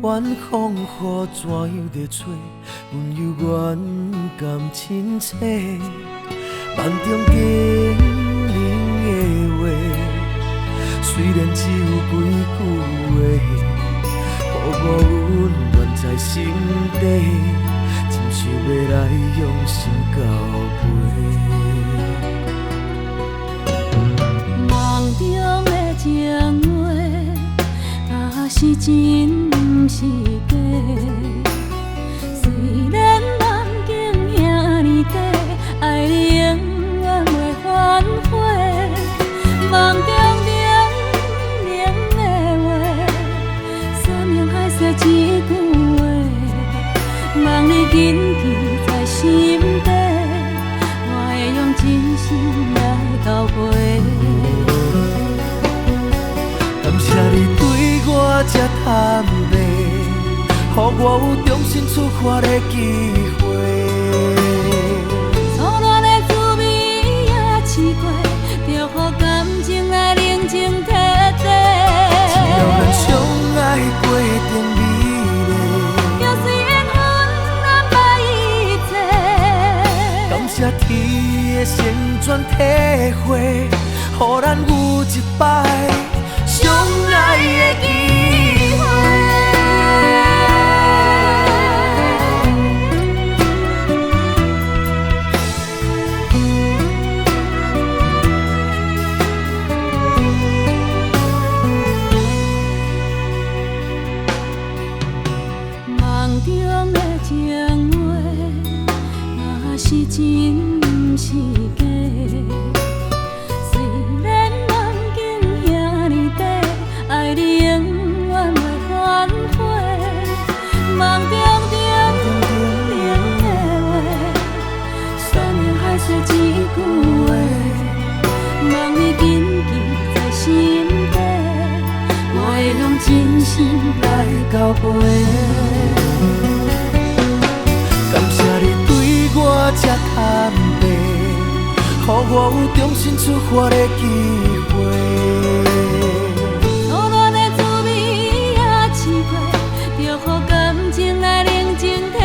远方雨怎样在吹？阮犹原甘亲切，梦中经人的话，虽然只有几句话，予我温暖在心底，真想要来用心交陪。梦中的情话，是真不是假。虽然梦境遐尼短，爱你永远袂反悔。梦中冷的话，山盟海誓一句话，望你紧记在心底，我会用真心来交陪。感谢你对我这坦白，予我有重新出发的机会。初恋的滋味也试过，就予感情来冷静体地。只要咱相爱过程美丽，就随缘分安排一切。感谢天的旋转体会，予咱有一摆相爱的机会。梦中的情话，是真不是假。虽然梦境遐尼短，爱你永远袂反悔。梦中冷的话，山盟海誓一句话，望你紧记在心底，我会用真心来交陪。感谢你对我这坦白，予我有重新出发的机会。初恋的滋味也试过，就予感情来冷静体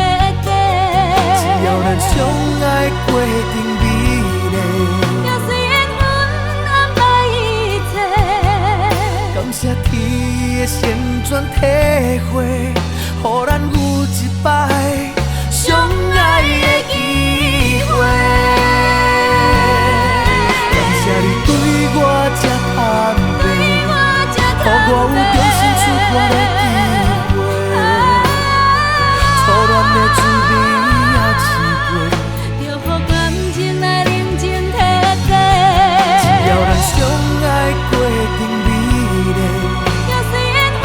地。只要咱相爱过程美丽，就随缘分安排一切。感谢天的旋转体会，予咱有一摆相爱的机会。感谢你对我这坦白，予我有重新出发的机会。初恋的滋味也试过，就予感情来冷静体地。只要咱相爱过程美丽，就随缘分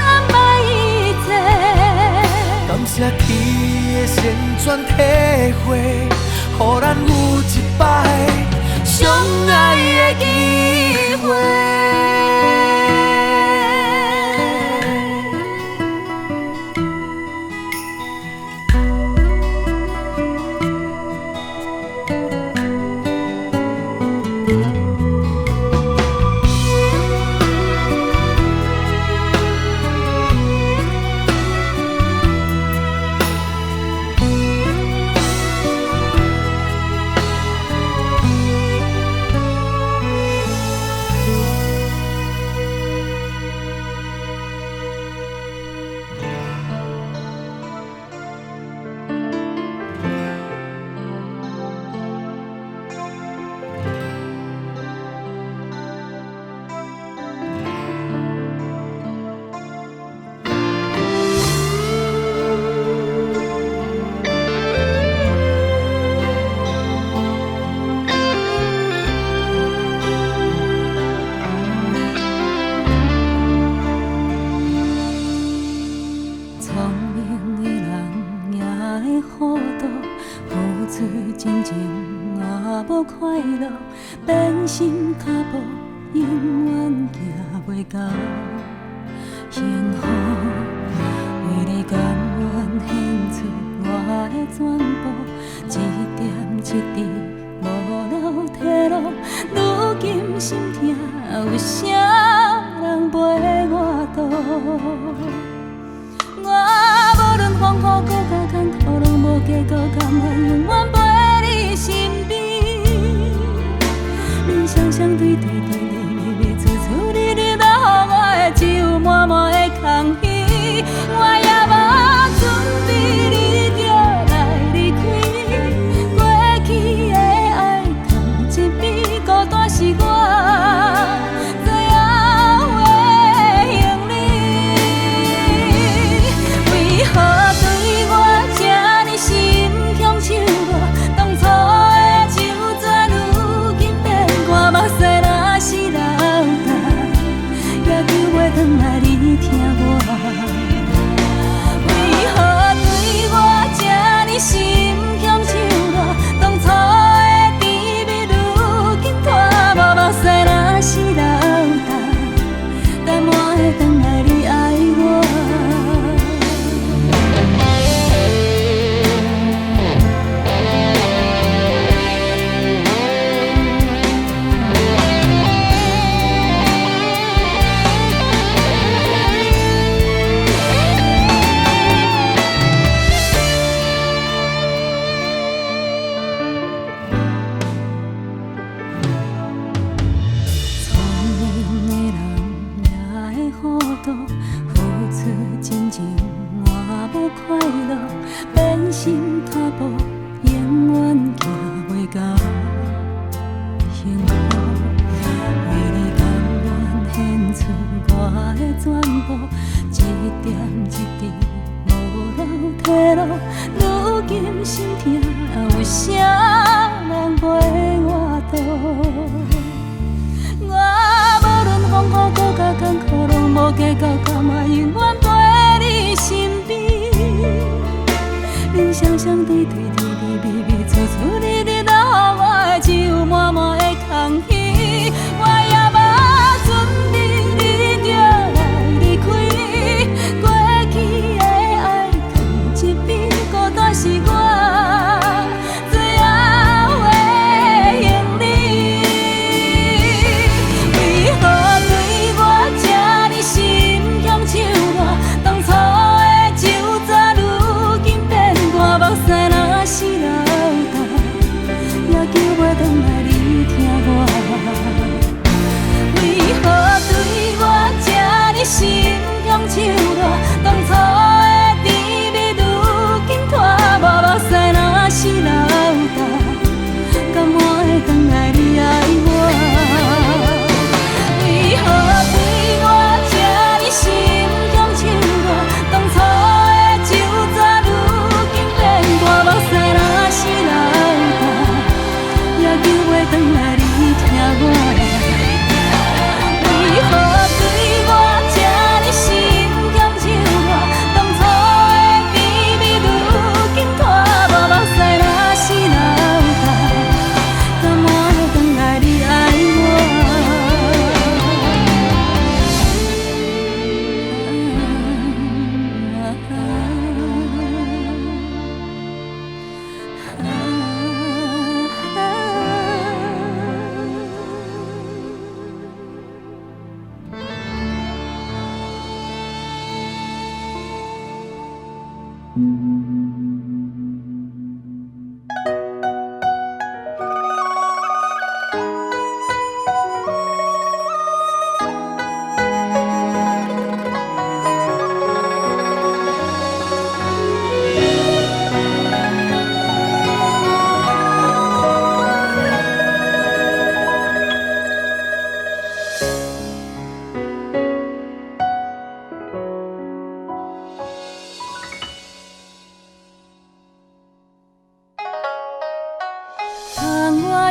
安排一切。感谢天的旋转体会，予咱有一摆相爱的机会。变心脚步，永远行袂到幸福。为你甘愿献出我的全部，一点一滴无了退路。如今心痛，为啥人陪我渡？风雨搁较艰苦，拢无结果，甘愿永远陪你身边。人双双对对对对对对，处处日日都予我的，只有满满的空虚。我也无准备，你就来离开，过去的爱放一边，孤单是我。心向手落，当初的甜蜜如今拖无目屎，若是流干，但我会回来你爱我。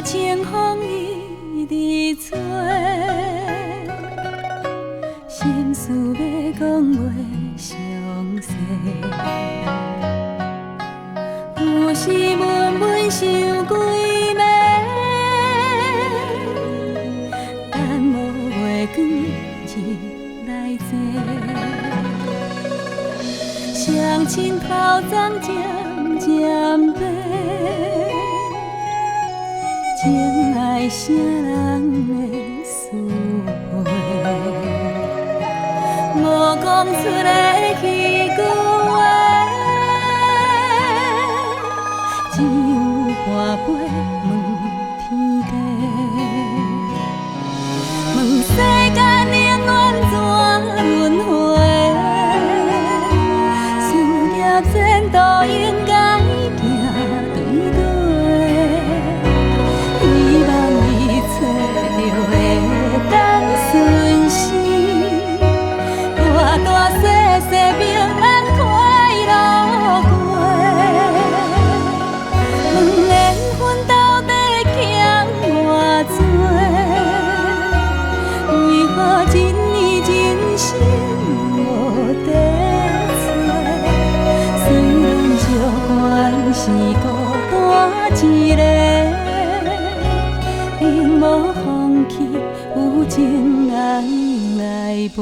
清风一直吹，心事要讲袂详细，有时闷闷想几暝，等无月光日来坐，双亲头鬃渐渐白。情爱啥人会思会？无讲出的迄句话，杯问天地，问世间冷暖怎轮回？事业前途应该行对对，希望一切就会当顺时，大大小小平安快乐过。问缘分到底欠偌多？为何一年真心无地找？虽然寂愿是孤单一个，永无放弃有情人来陪。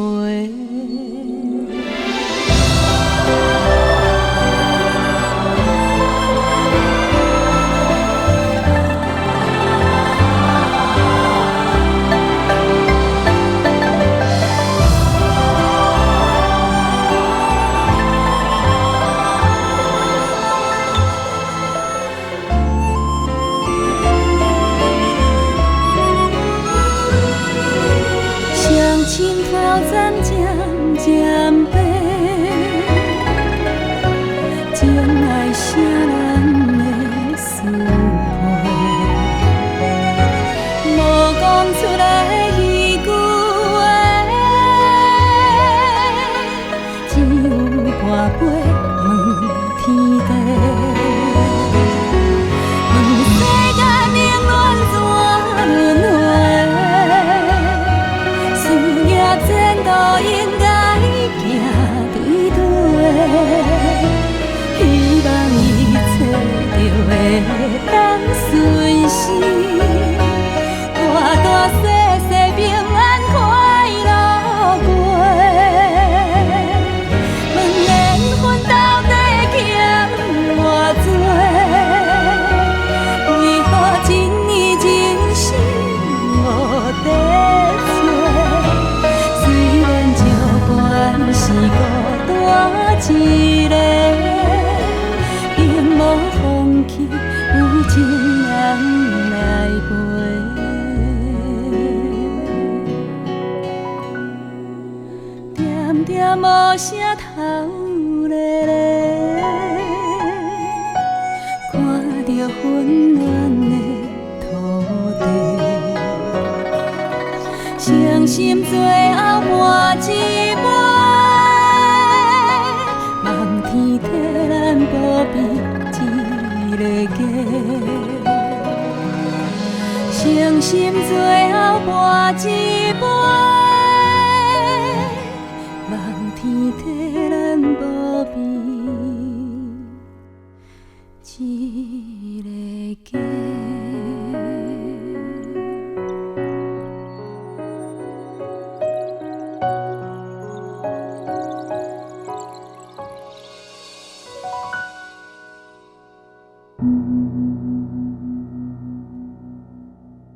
心头暂渐渐白，情爱谁人的思陪？无讲出来迄句话，只有跋杯问天地，问世间冷暖怎轮回？前途应该行对对，希望一切就会当顺时，大大小小平安快乐过。问缘分到底欠偌多？为何一年真心无地找？是孤单一个，永无放弃有情人来陪。点点无声头咧咧，看着温暖的土地，伤心最后换一杯。天替咱保庇一个家，伤心最后换一杯，望天替咱保庇一个家。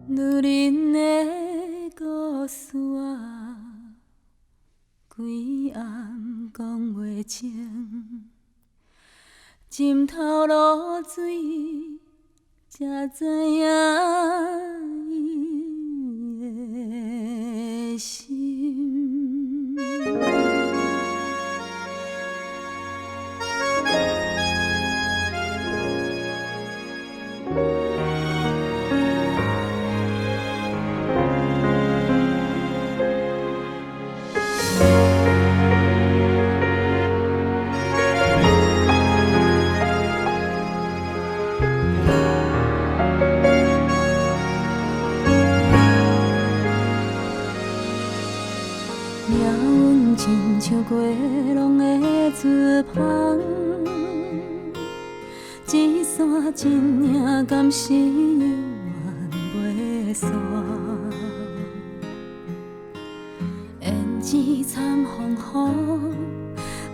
女人的故事啊，规暗讲袂清，浸透露水，才知影伊的心。亲像过浪的船帆，一线一影敢是永远袂散。胭脂惨风雨，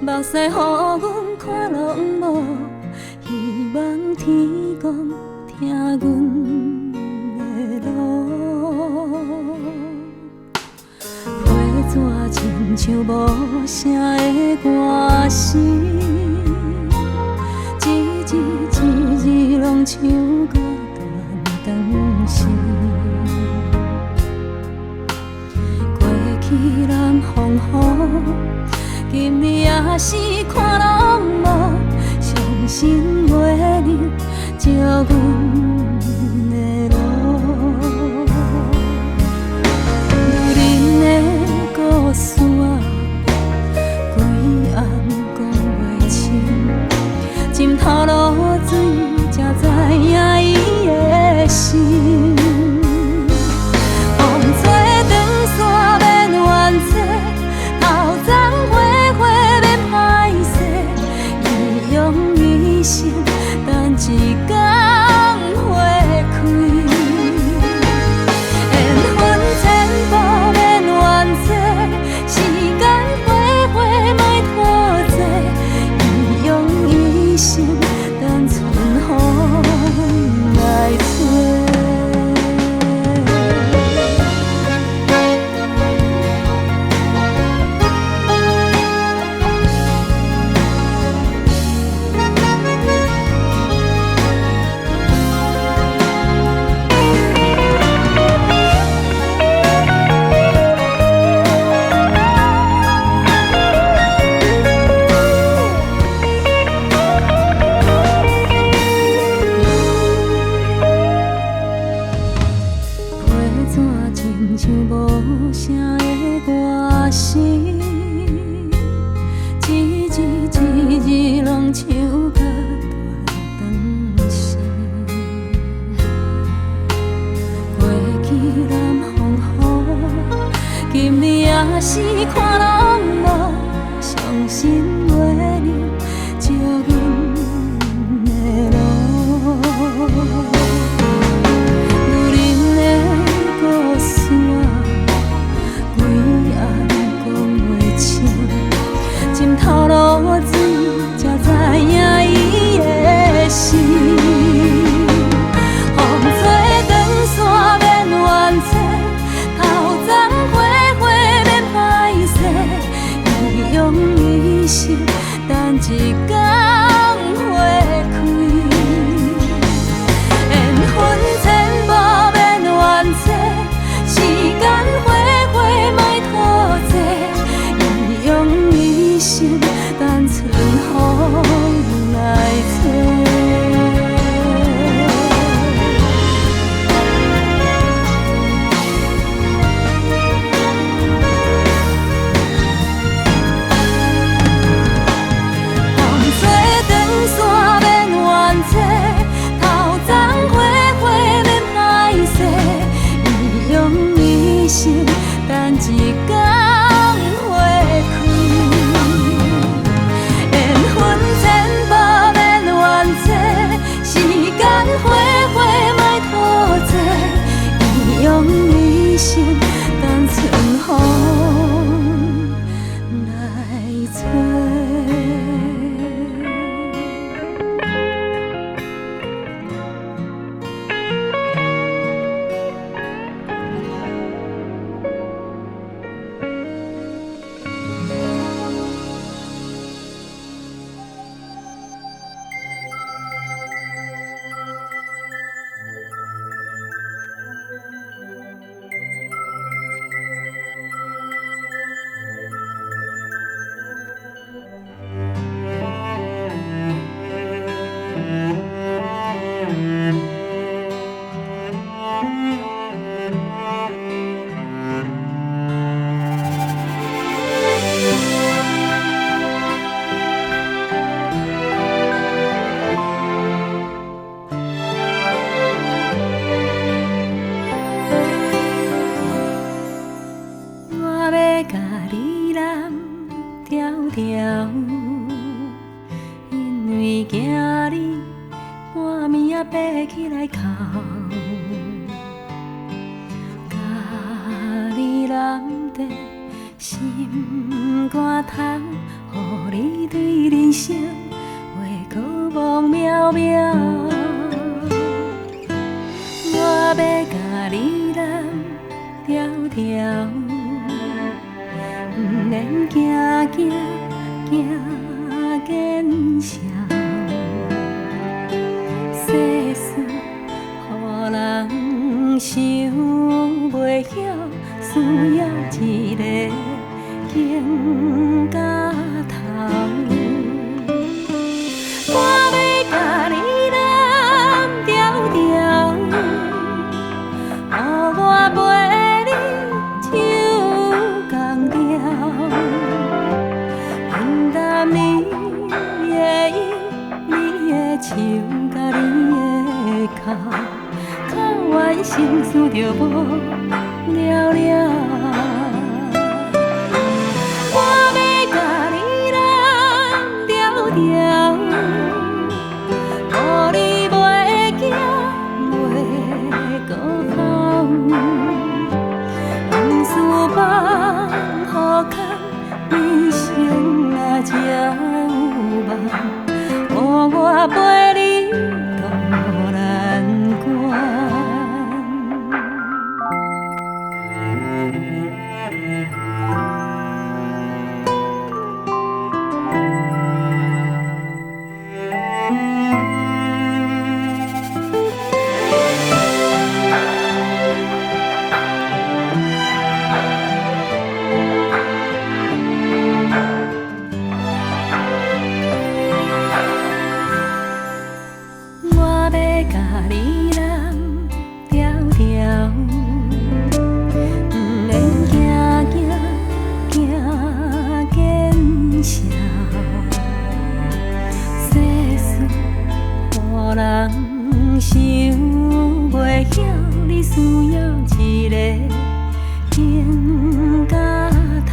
目屎予阮看落无，希望天公听阮的路。纸亲像无声的歌词，一字一字拢唱到长时。过去南风雨，今日也是看拢无，相信袂能照阮的路。女人的故事啊，规暗讲袂清，浸透露水，才知影伊的心。风吹长线免怨嗟，头鬃花花免歹势，伊用一生等一天花开。缘分千步免怨嗟，时间花花莫拖济，伊用一生等春风来吹。是看拢无，相信袂能照阮的路。女人的故事啊，规暗讲袂清，浸透露水，才知影伊的心。风吹长线免怨嗟，头鬃花花。伊用一生等一天花开，缘分千步免怨嗟，时间花花莫拖济，伊用一生等春风来吹。等一天花开，缘分千步免怨嗟，时间花花莫拖济，伊用一生等春风来吹。因为惊你半暝啊爬起来哭，甲你揽在心肝头，予你对人生话可望渺渺。我要甲你揽条条，不免惊惊惊见笑，世事予人需要一个肩胛头。我要甲你揽条条，予我陪你手共调，平淡你的音，你的手甲你的口，较完成思着无了了。我要甲你揽条条，予你袂惊袂孤口，往事放予空，人生啊才有梦，予我陪你渡难关。想袂晓，你需要一个肩胛头。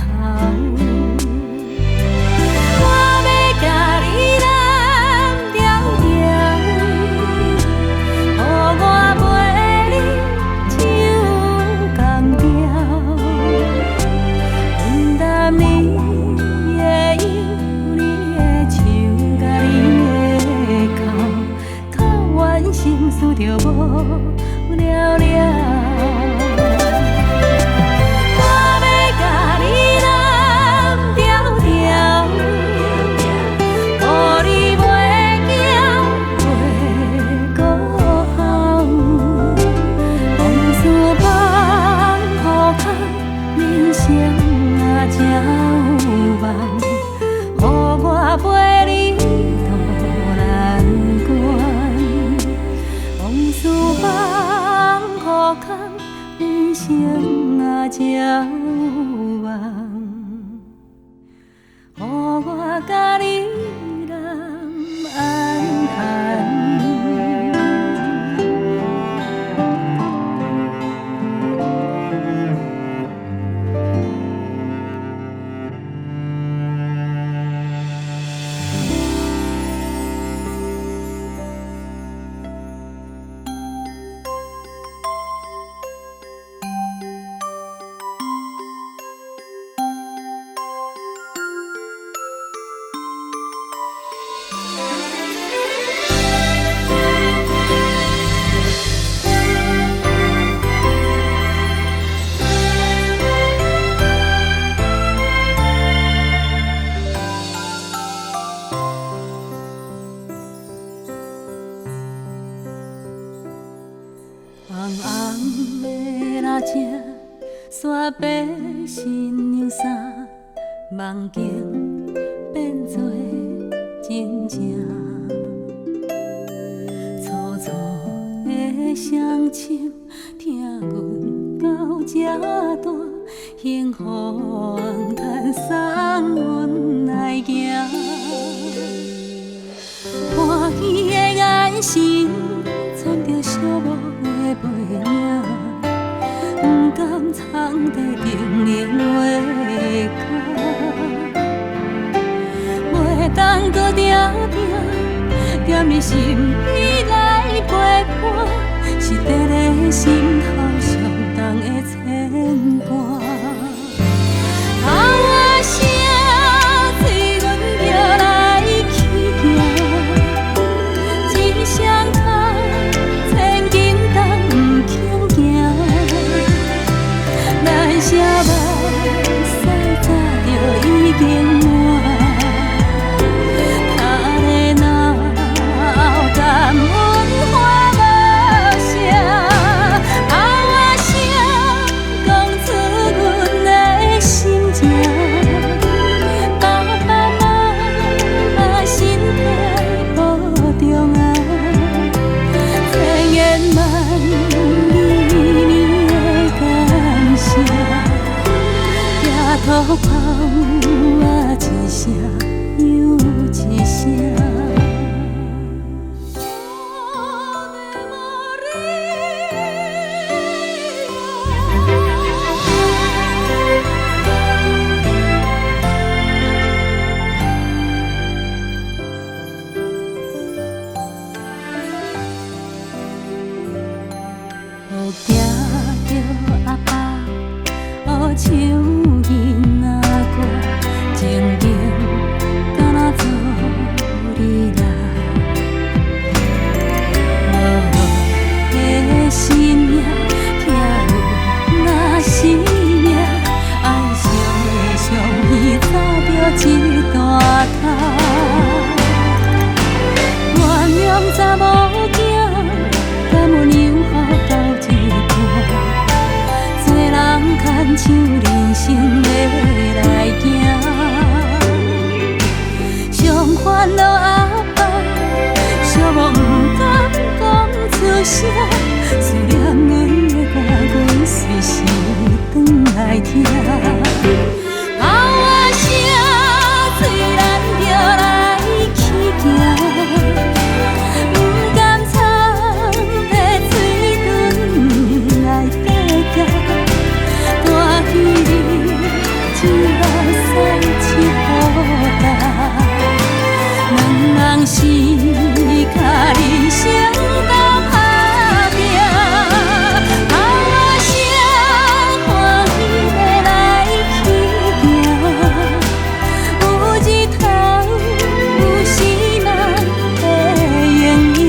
我要甲你揽条条，予我陪你手共调，平淡你的音，你的手甲你的口，较完成思着无了了。我要甲你揽条条，予你袂惊袂孤口，往事放予空，人生啊才有梦，予我陪你渡难关。往事放予空，人生啊才有梦，予我甲你揽安安。红红的蜡烛，煞白新娘衫，梦境变作真正。粗粗的双手，听阮到这大，幸福红毯送阮来行。欢喜的眼神，藏着寂寞的背影，不敢藏在冰冷的脚，袂当搁定定踮你身边来陪伴，是伫咧心头上重的牵挂。啊，我声催阮叫来去行，一双脚千斤重不轻行，咱啥目屎早就已经满，他的脑甘。泡啊，一声又一声。惊着阿爸，学唱囡仔歌，静静敢若做你啦。无的生命，听有那生命，爱上的上伊早着一大摊。原谅查某囝，敢有让予到一半，做人牵像人生的来行。上烦恼阿爸，寂寞不敢讲出声，思念阮的歌，阮随时转来听。哭啊声，虽然着来去行。两人是甲人生斗打拼，哭啊声，欢喜要来去行。有日头，有时咱会用影，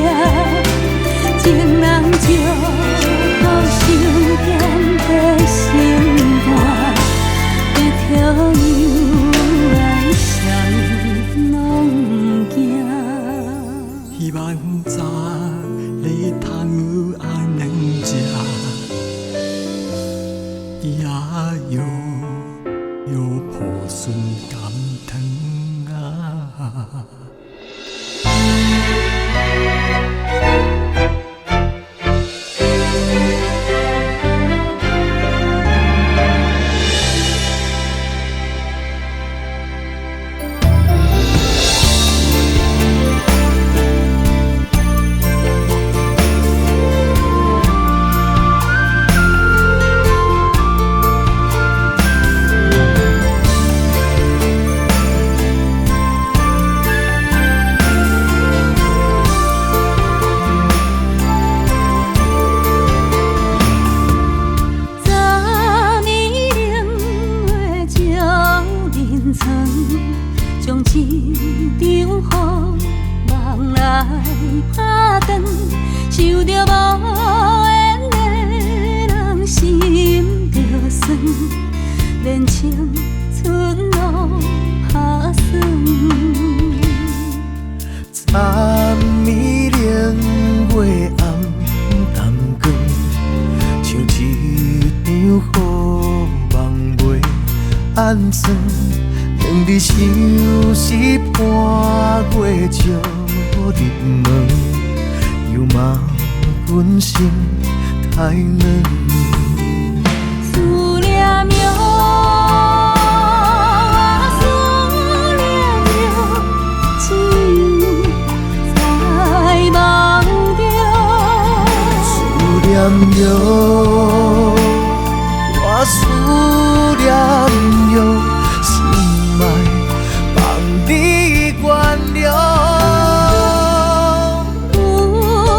情人就好相见的心肝，一条又爱上拢惊。希望早你通有安能食，也有抱孙甘汤啊。将一场雨梦来打断，想着无缘的人心着酸，连青春拢打算。昨暝冷月暗淡光，像一场雨梦袂安全。两日相思半月照入门，又骂阮心太软。思念哟，思念哟，只有在梦中。思念哟，我思念哟。莫放你原谅，有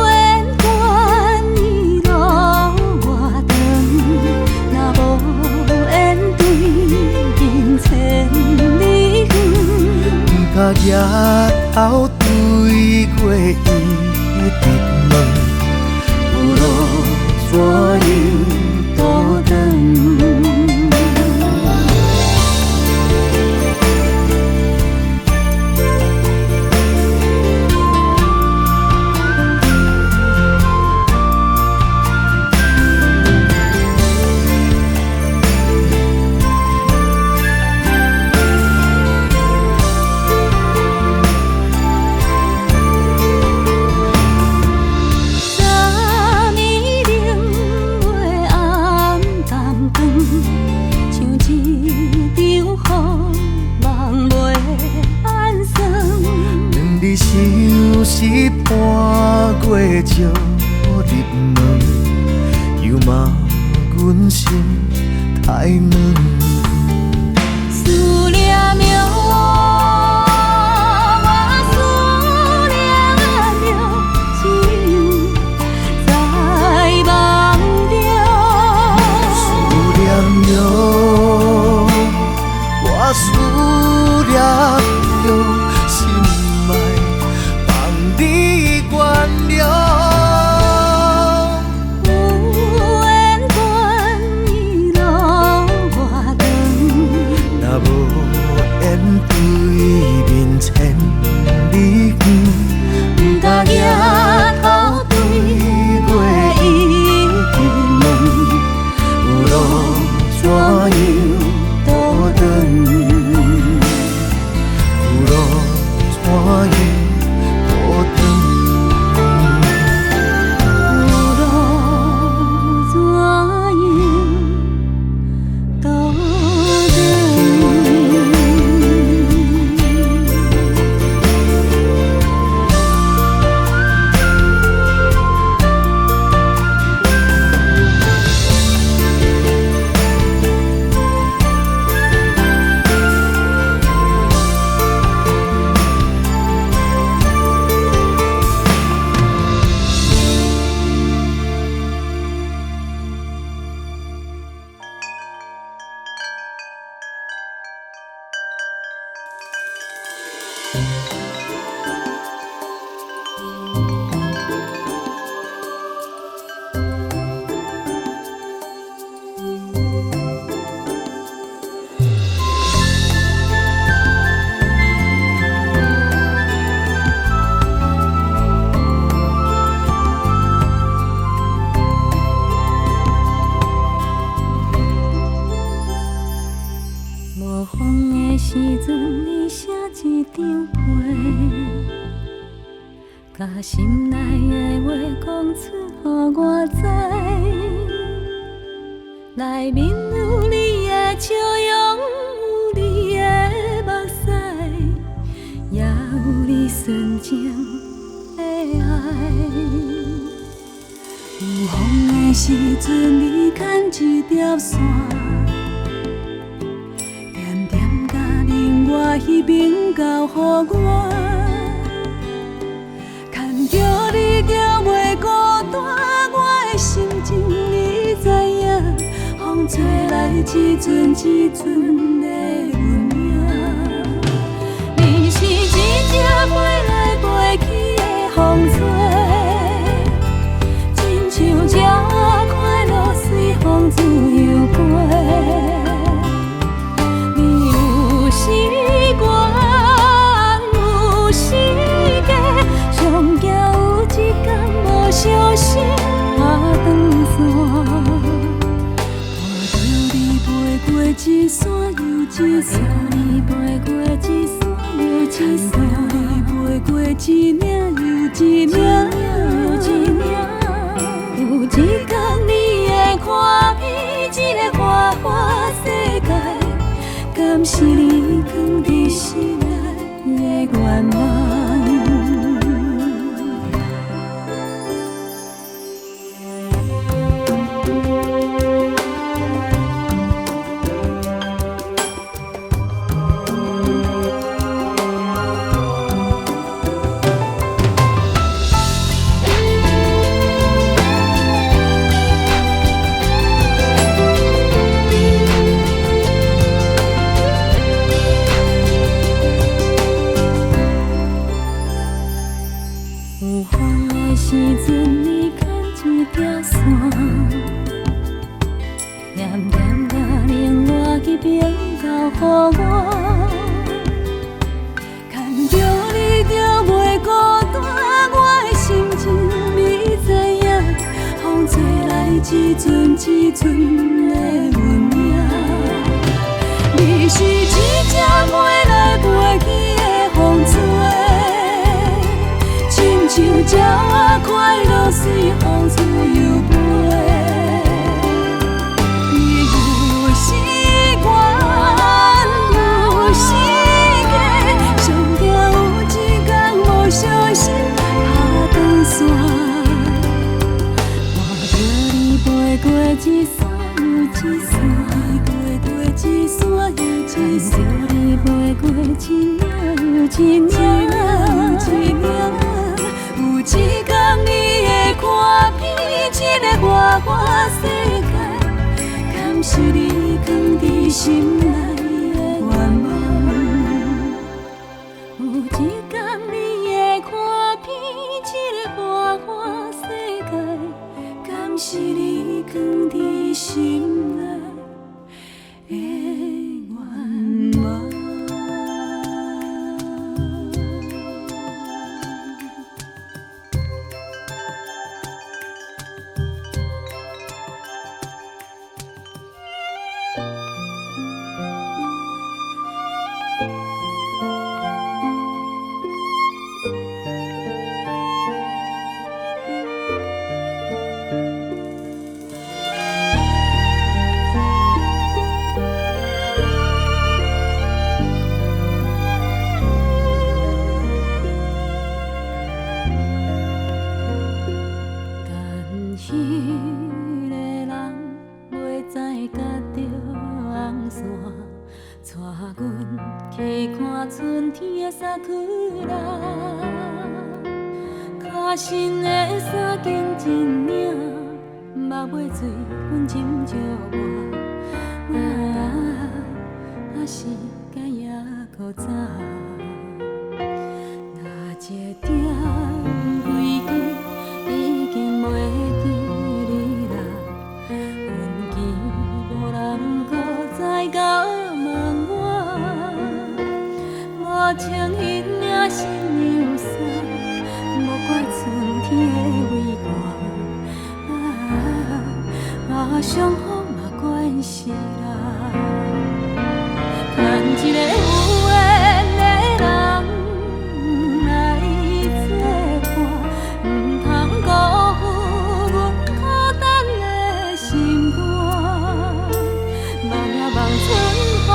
缘关伊路偌长，若无缘对镜千里远。甲日头对过伊直问，有路怎样倒转？招入门，又嘛阮心太软。思念着我思念着，只有在梦中。思念着我思念着，心爱放你原谅。有缘关伊路偌长，若无缘对面千里远，甲夜头对月已经问，有路怎样倒转？有路怎样倒转？有路怎样倒无风的时阵，你写一张被，甲心内的话讲出，予我知。内面有你的笑容，有你的目屎，也有你纯情的爱。有风的时阵，你牵一条线。我彼边交予我，牵着你就袂孤单。我的心情你知影，风吹来一阵一阵的阮影。你是一只飞来飞去的风吹，亲像只快乐随风自由飞。时光有时间，上惊有一天无小心爬断线，看着你飞过一山又一山，你飞过一山又一山，你飞过一岭又一岭，有一天你会看遍这个花花世界。敢是你藏伫心内的愿望？有风的时阵，你牵一条线，黏黏甲冷我去边交予我，牵着你就袂孤单。我的心情你知影，风吹来一阵一阵的阮影。你是一只飞来飞去的风吹。亲像只快乐随风自由飞，你有时间有时间，上惊有一天无小心爬断线。一山又一山，过一山又一山，你飞过一领又一领，有一天你会看遍这个花花世界，敢是你藏伫心内的愿望？有一天你会看遍这个花花世界，敢是你藏伫心内的愿望？脚身的衫紧一领，目尾水阮斟借我，是该也搁早。那一点归去，已经袂记你啦。阮记无人搁再甲问我，无穿迄领新娘衫。莫怪春天的微寒，伤风嘛关系啦。牵一个有缘的人来作伴，唔通辜负阮孤单的心肝。望呀望春风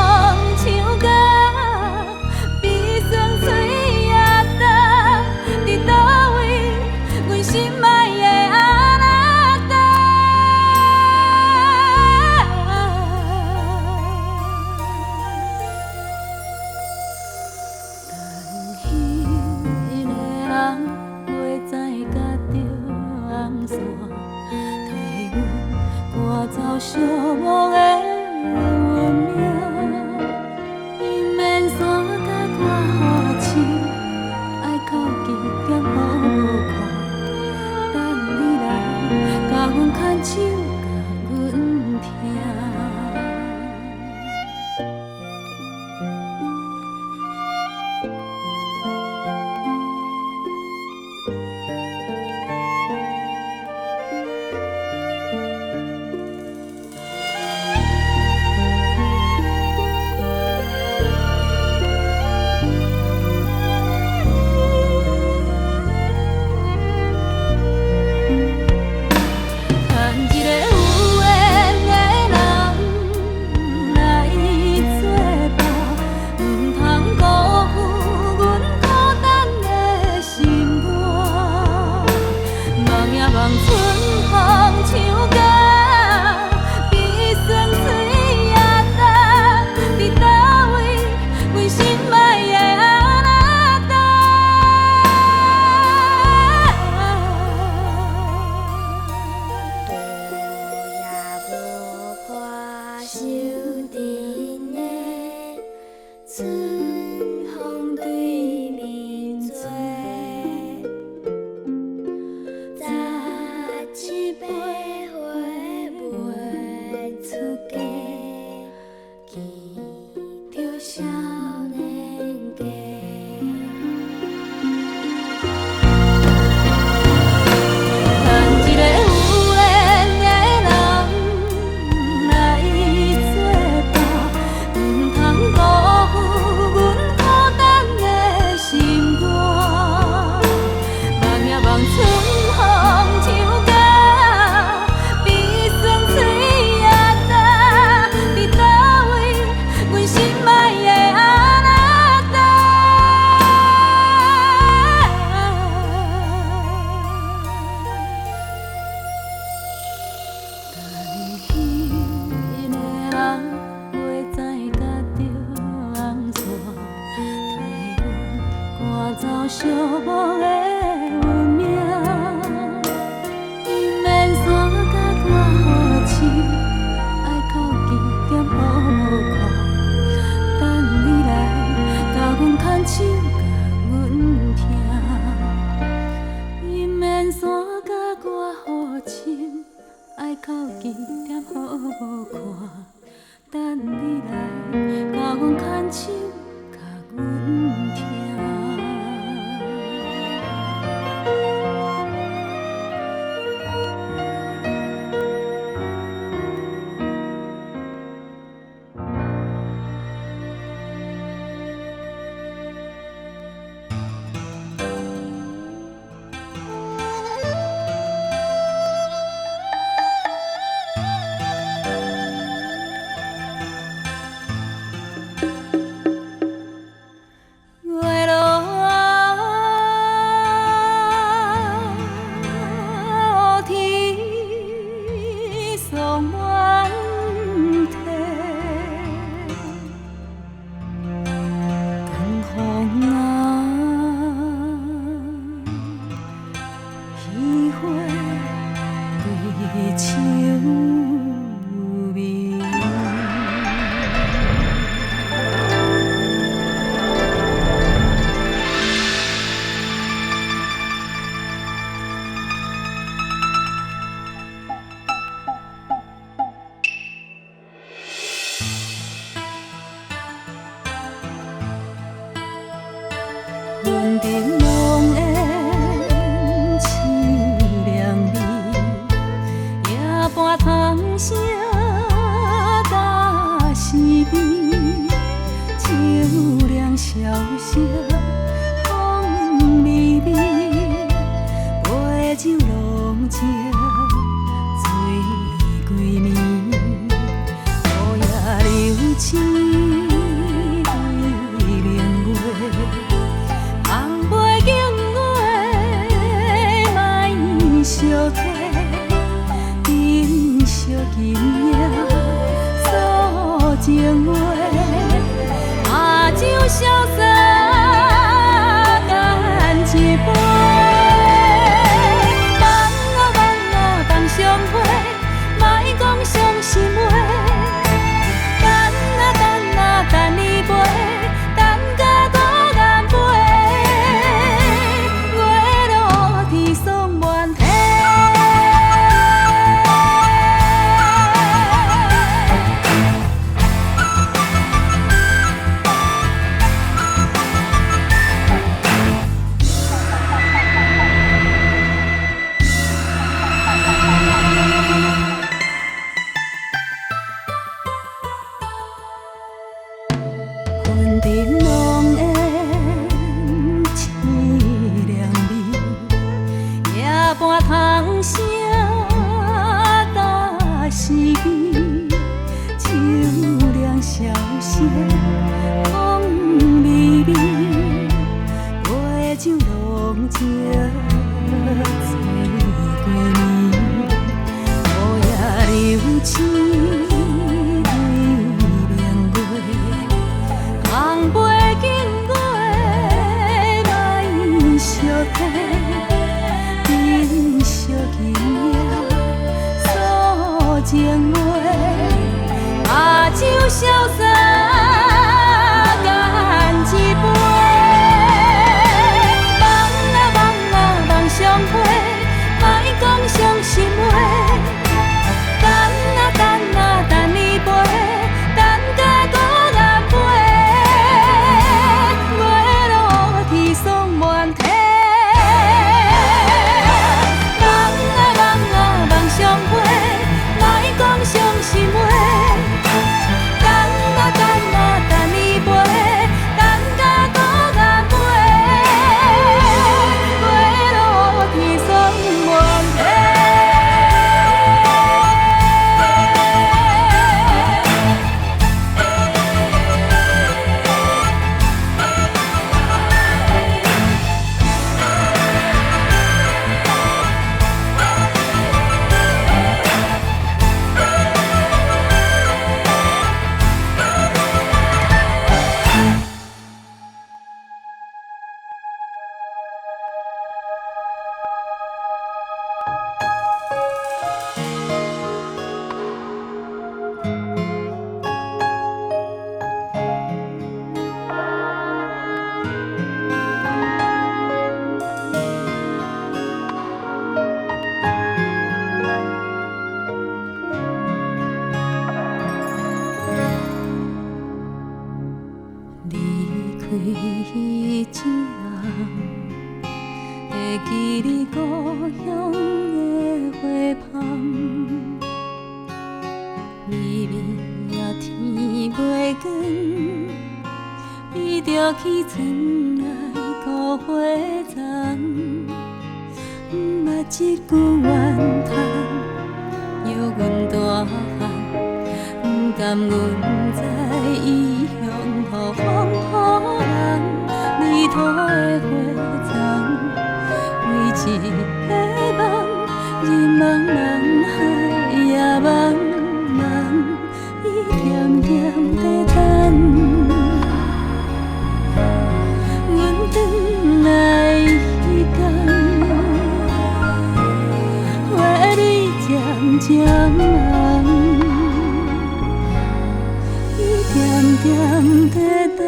唱歌，悲酸嘴也干，伫倒位？阮心爱的阿拉丁，但迄个人袂知甲着红线，替阮赶走寂寞的运命。伊免山甲我好笑，爱靠近咸好无看。甲阮牵手，甲阮听。牵一个深，爱到几点好看？等你来，甲阮牵手，甲阮听。月落天霜满地，江风喜花对秋眠。云顶浓烟凄凉味，夜半虫声打时味，秋凉萧瑟风微微，杯酒浓情醉归暝，雨夜流星。相替，珍惜今夜诉情话，把酒潇洒干一杯。放相会，莫讲伤心话。等你飞，等甲孤雁飞。月落天霜满地。云顶浓烟凄凉味，夜半虫声打时味，秋凉萧瑟风微微，杯酒浓情醉归暝，雨夜流星。红杯敬月，莫相替，珍惜今夜诉情话，把酒潇洒干一杯。梦相会，莫讲伤心话。等你飞，等甲孤雁飞。天霜满地，梦相会，莫讲伤心话。一只人会记你故乡的花香，微微啊天袂光，伊着去村内顾花丛，毋捌一句怨叹，犹阮大汉，毋甘阮在异乡予风予人，泥土的花丛，为一个梦，日茫茫海也茫茫，伊点点在等。阮转来迄天，花蕊渐渐红，伊点点在等。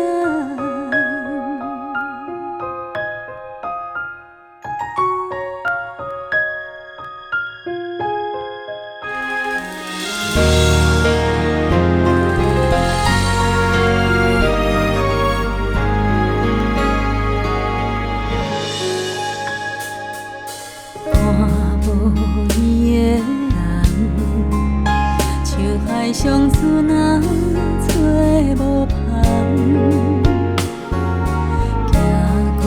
相思人找无旁，行过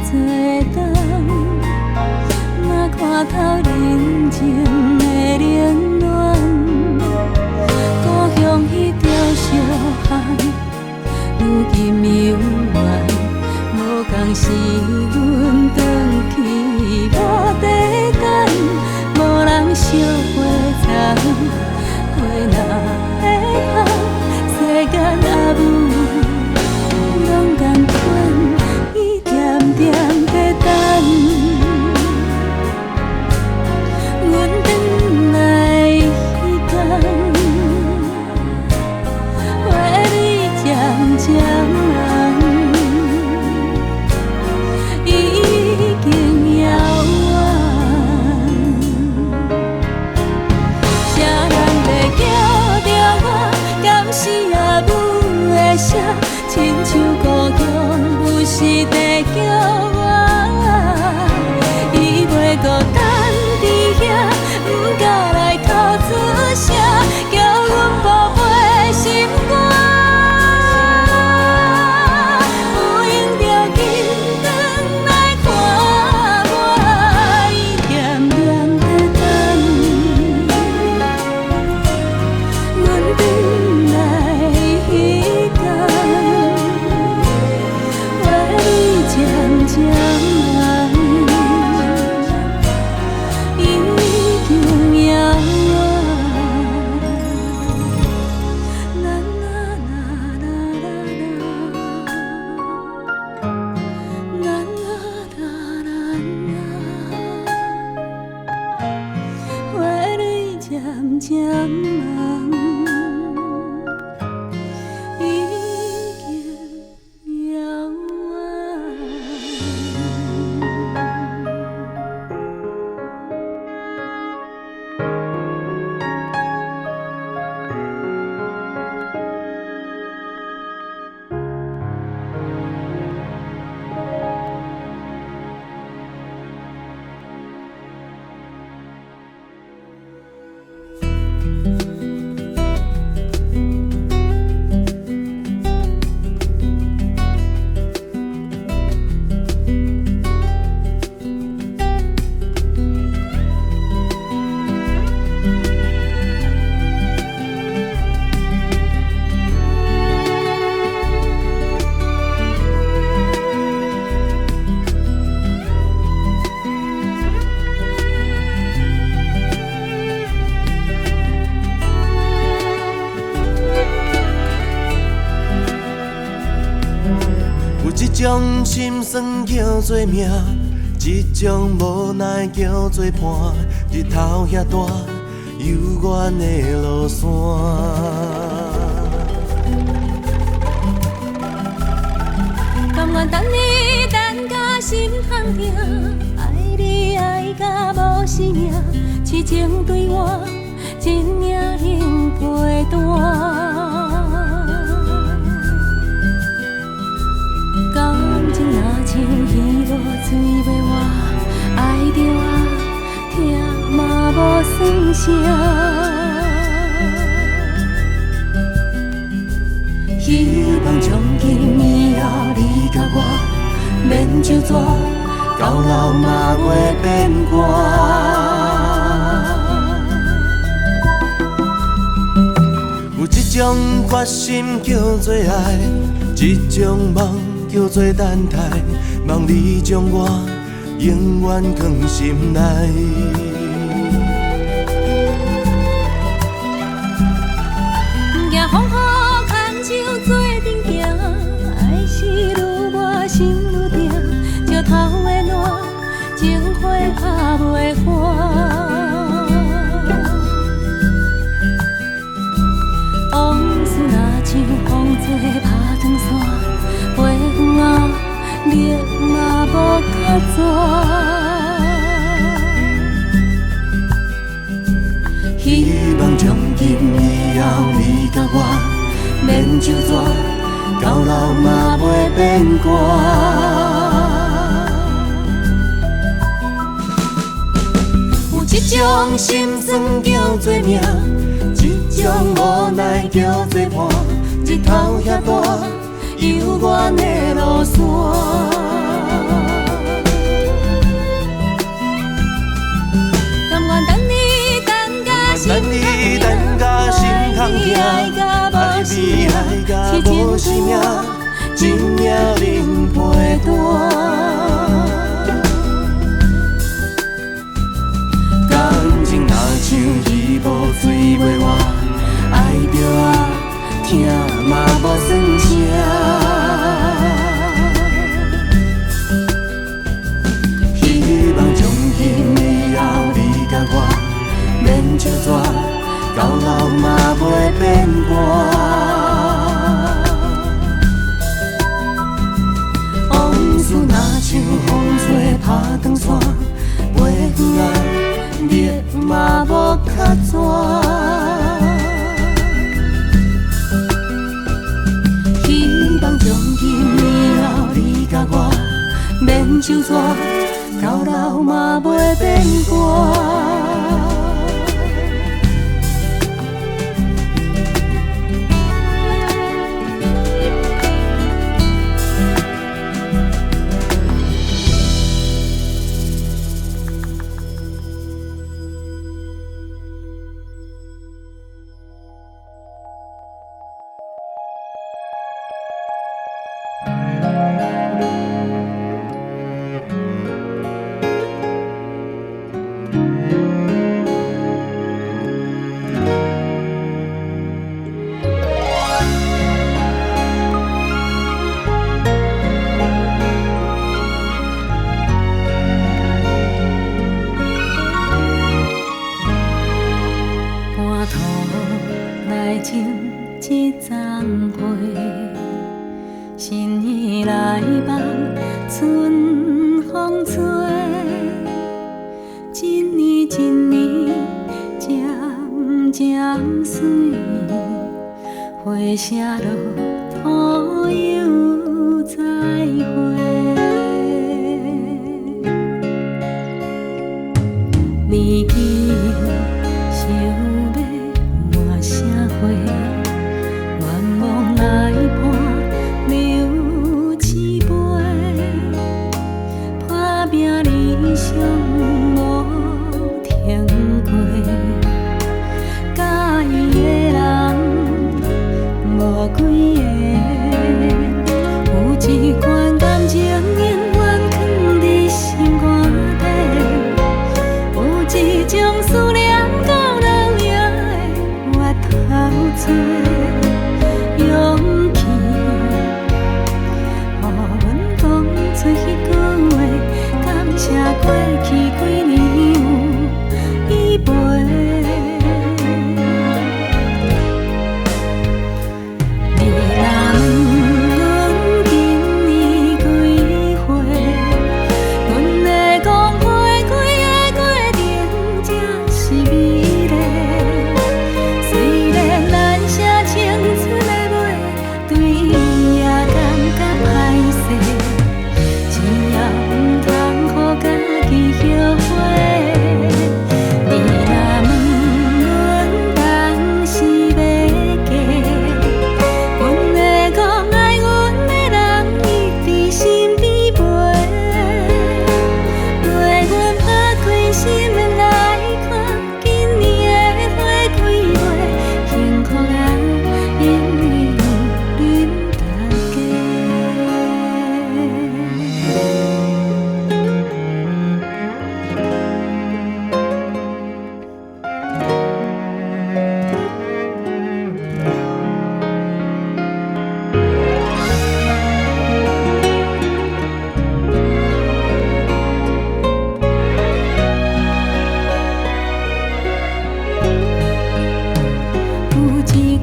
这多冬，若看透人情的冷暖，故乡迄条小巷，如今犹原，无共是阮转去无地等，无人烧花丛。花若会香，世间也无勇敢款，伊点点在等。阮转来迄天，花蕊渐渐红，已经遥远。谁人要叫着我，敢是也舞的声，亲像故乡有时在叫我，伊袂搁等伫遐，毋敢来哭出声，叫阮宝贝心肝。有闲着紧转来看我，伊点点在等。阮转来迄天，花蕊渐渐红，已经遥远。啦啦啦啦啦，啦啦啦啦，花蕊渐渐红。一种心酸叫做命，一种无奈叫做伴。日头遐大，幽远的路线。甘愿等你等甲心痛疼，爱你爱甲无生命，痴情对我真命能陪伴。着听嘛无算啥。希望从今以后你甲我免就纸，到老嘛袂变寒。有一种决心叫做爱，一种梦叫做等待，望你将我永远藏心内。行风雨牵手做阵行，爱是愈磨心愈定，石头的烂，情花拍袂寒。往事若像风吹拍长线，飞远啊，热嘛无较绝。希望从今以后你甲我免就纸，到老嘛袂变寒。有一种心酸叫做命，一种无奈叫做伴。日头遐大，犹原的路线。等你等甲心空痛，爱你爱甲无生命，真命能陪伴。感情若像鱼无水袂活，爱着啊，疼嘛无算啥。希望从今以后你甲我免就纸，到老嘛袂变寒。往事若像风吹拍长线，飞远啊，热嘛无较绝。希望从今以后你甲我免就纸，到老嘛袂变寒。过去几年有依偎。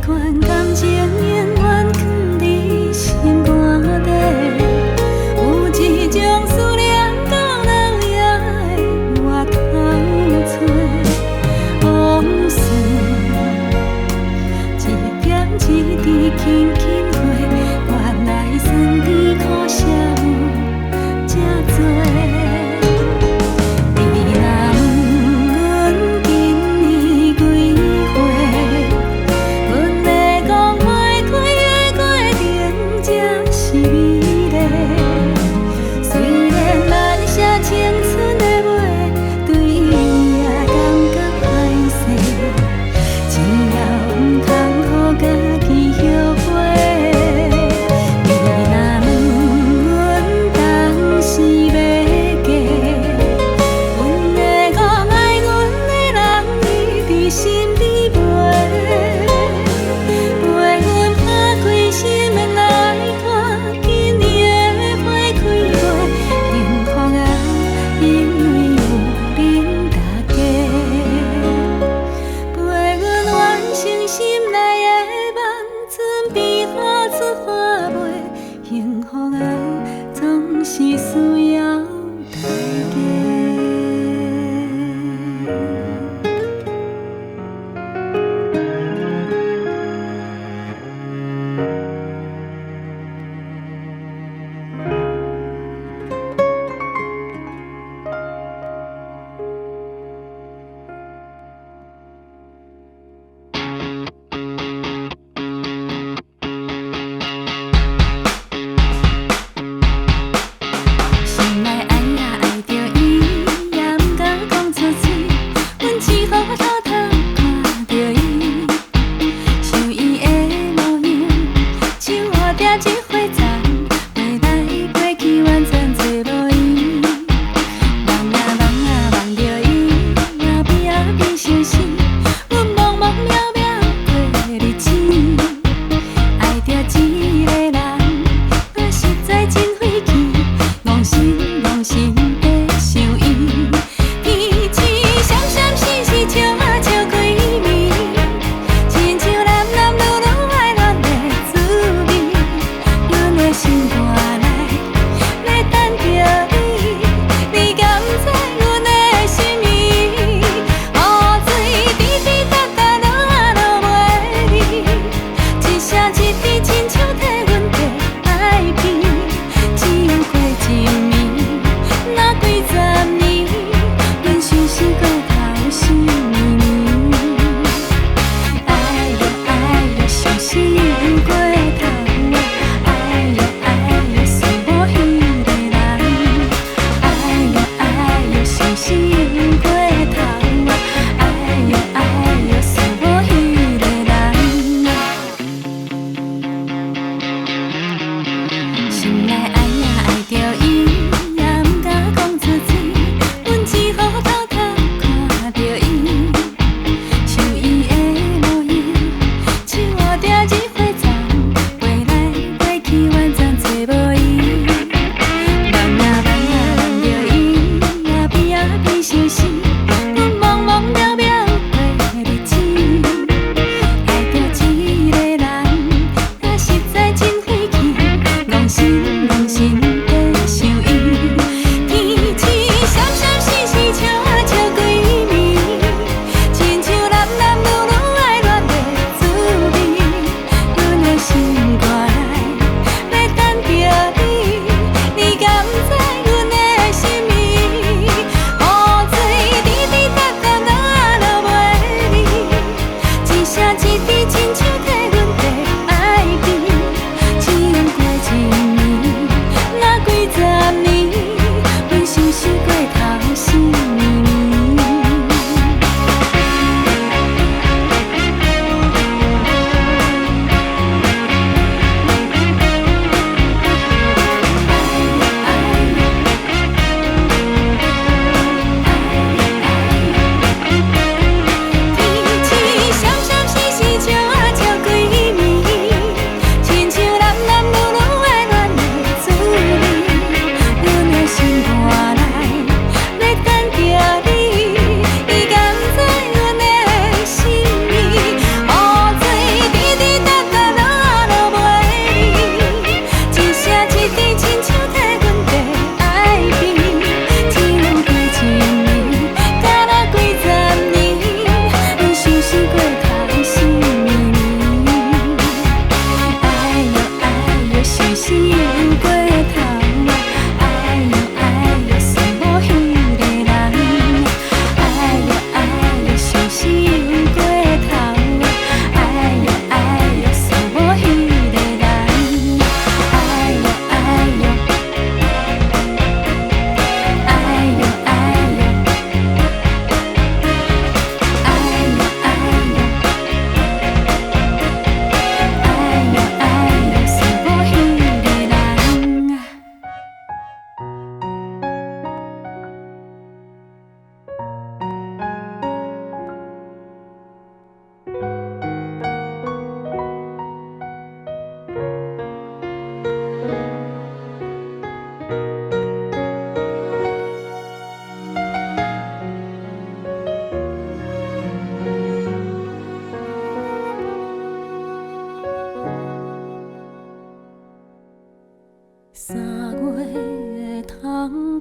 款感情永远藏伫心肝底，有一种思念到老也会活通找，往事一点一滴轻轻过，原来酸甜苦涩有这多。你若问阮今年几岁，阮要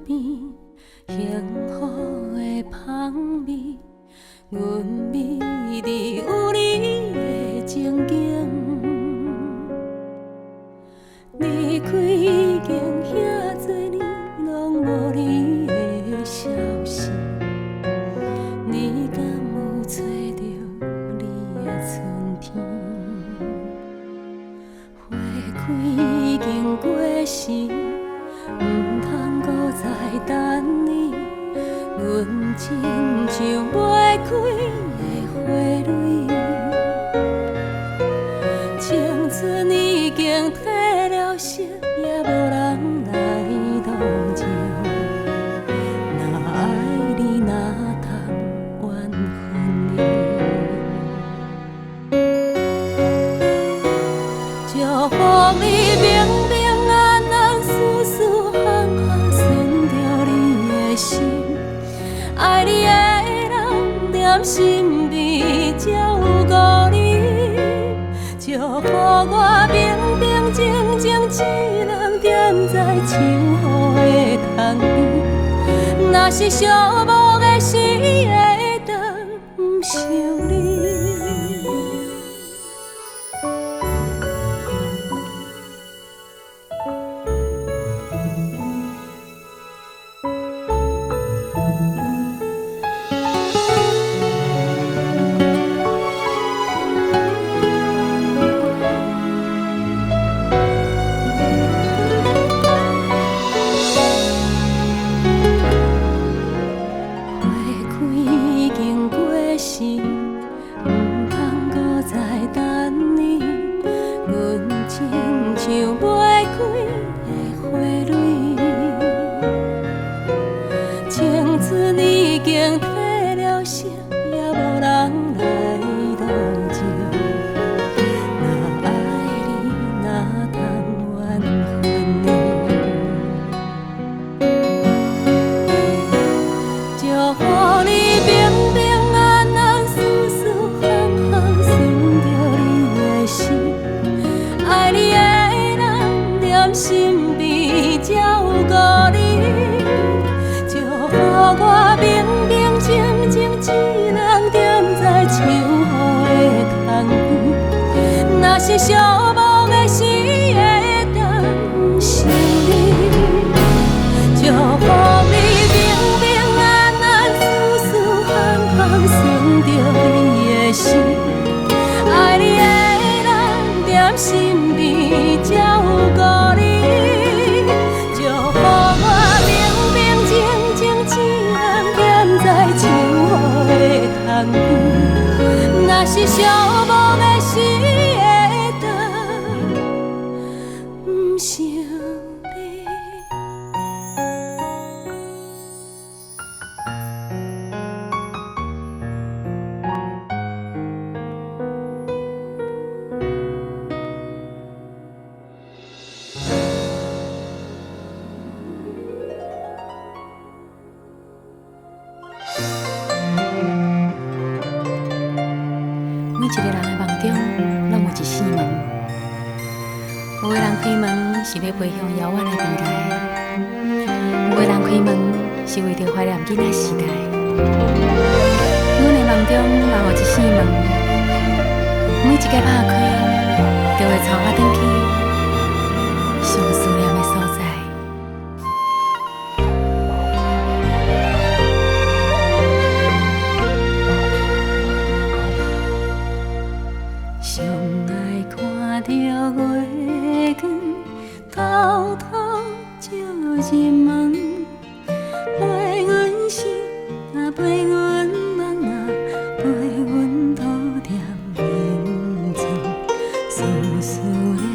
边，幸福的香味，阮美丽有你的情景。离开已经遐多年，拢无你的消息，你敢有找到你的春天？花开已经过时，唔通搁再等你。阮亲像袂开的花蕊，青春已经褪了色，也无人来同情。若爱你，哪通怨恨你？祝福你平平安安，舒舒服服，顺着你的心。爱你的人踮心边，才有顾你。祝福我平平静静，只人踮在树雨的窗边。若是寂寞的时，会当想你。心边才有顾你，祝福我平平静静，只人踮在树雨的窗边。若是寂寞的时，会当想你。祝福你平平安安，舒舒服服，顺着你的心。爱你的人踮心边，才有顾你。若是寂寞的时，会当不想你。每一个人的梦中，拢有一扇门。有的人开门是要飞向遥远的未来，有的人开门是为着怀念囡仔时代。阮的梦中嘛有一扇门，每一个打开，就会带我转去上思念的所在。上爱看着月光偷偷照入门，陪阮心，也陪阮梦，也陪阮度点眠床，思思念。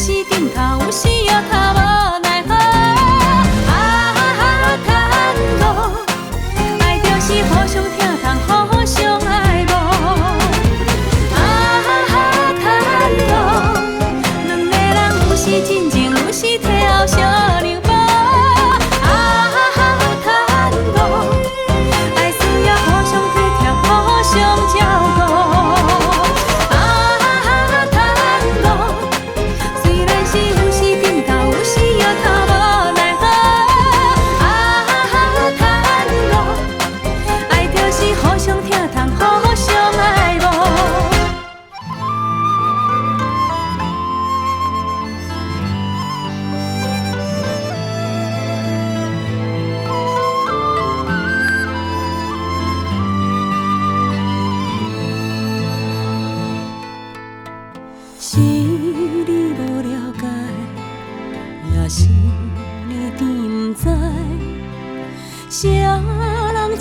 是顶头，有时又头无奈何。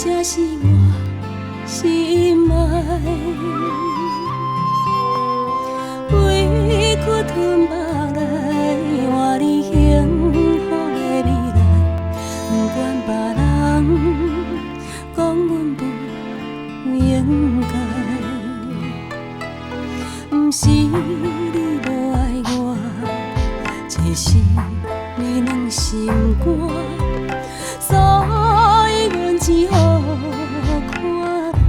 才是我心爱。委屈吞目来，换你幸福的未来。不管别人讲阮不应该，不是你无爱我，只是你软心肝，所以阮只好看破。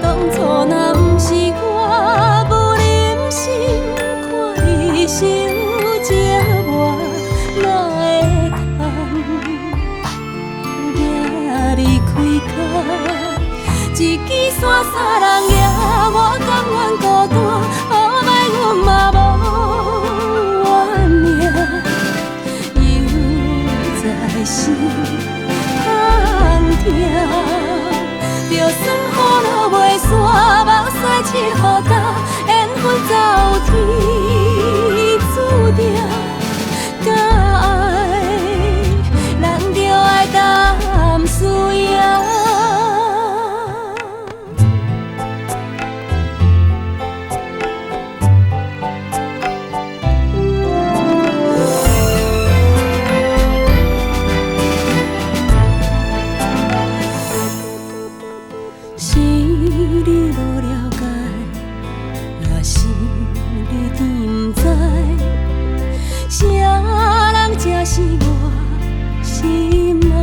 当初若不是我无忍心看你受折磨，哪会通行离开家？一支伞三人举，我甘愿孤单，好歹阮嘛无怨命，犹在心痛痛。就算雨落袂散，目屎拭予干，缘分早有天注定。敢爱，咱就爱淡思夜。是你无了解，若是你甜不知，啥人才是我心爱？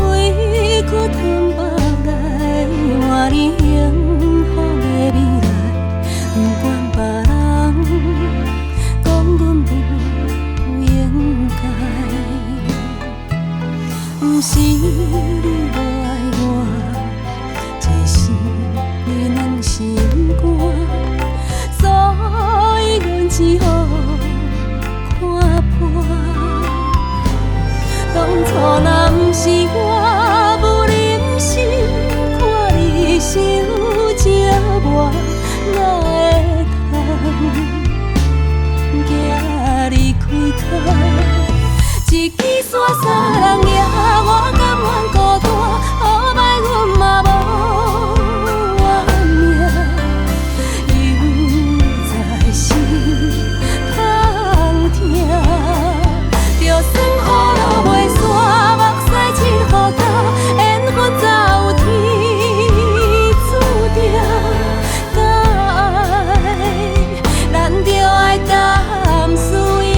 委屈吞目来，换你幸福的未来。不管别人讲阮不应该，不是你无爱我，只是你软心肝，所以阮只好看破。当初若不是我无忍心看你受折磨，哪会通行离开家？一支伞三人举，我甘愿孤单，好歹阮嘛无怨命，犹在心痛痛。就算雨落袂散，目屎拭予干，缘分早有天注定。敢爱，咱就爱淡思夜。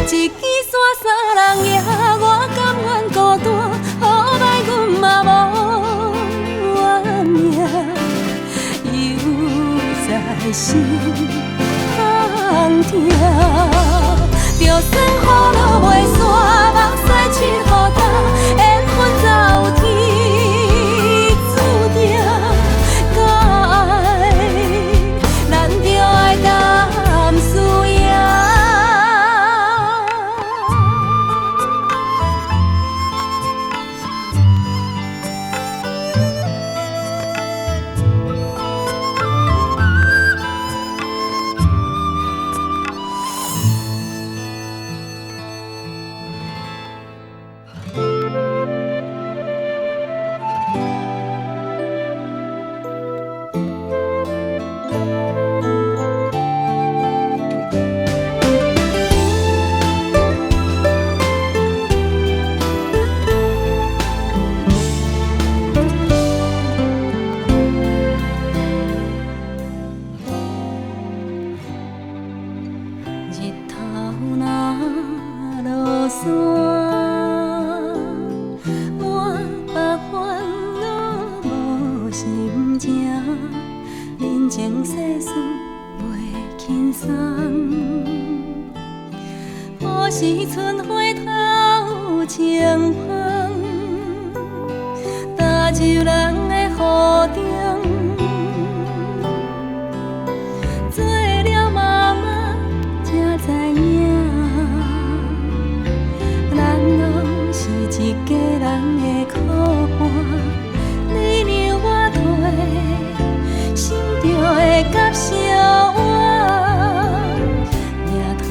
一支伞三人举，我甘愿孤单，好歹阮嘛无怨命，犹在心痛痛。就算雨落袂散，目屎拭予干，缘分早有天注定。敢爱，咱就爱淡思夜。日头若落山，满腹烦恼无心情，人情世事袂轻松。何时春花透清风，踏入人的雨中。做了妈妈才知影，咱拢是一家人的苦伴。你让我提，心就会甲烧我，抬头。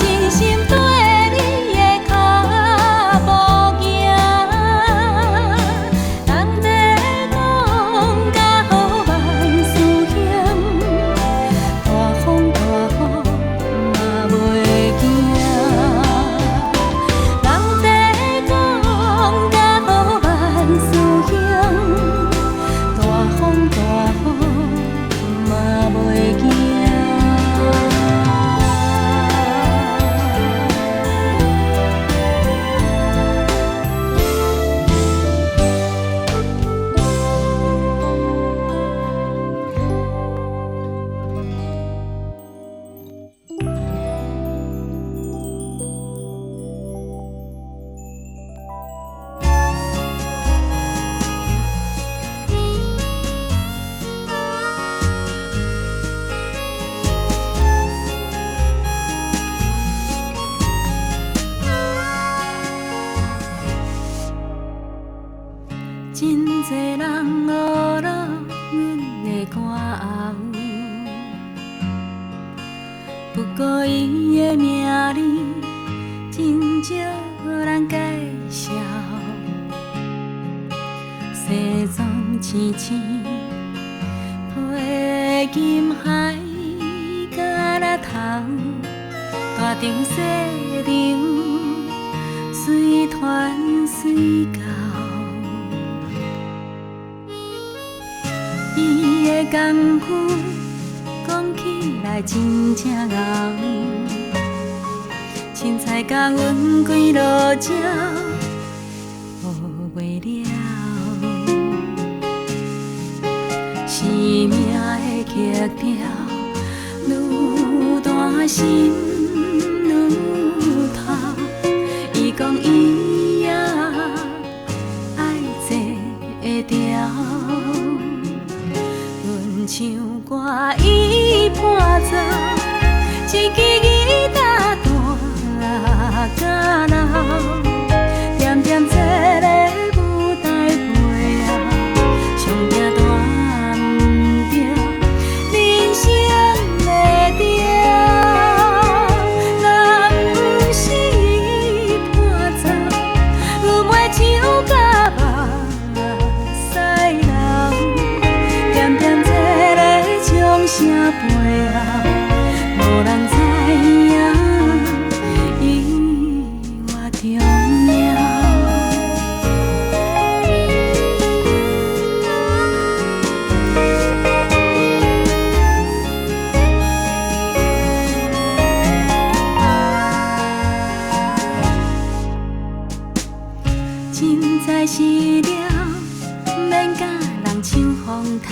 真心对你的脚步行。人在讲甲好万事兴，大风大雨嘛袂惊。人在讲甲好万事兴，大风大雨嘛袂惊。真多人学了阮的歌喉，不过伊的名字真少人介绍。西装青青，配金海甲那头，大场小场，随传随到。伊的功夫讲起来真正牛，凊彩甲阮几落鸟学袂了。生命的曲调愈大心愈透，伊讲伊也爱这会调。阮唱歌伊伴奏，一支吉他弹到老，点点坐咧舞台背后，上惊弹毋着人生的调。若毋是伴奏，阮袂唱甲目屎流。点点坐咧掌声背后，无人知影伊偌重要。凊彩是了，免甲人抢风头。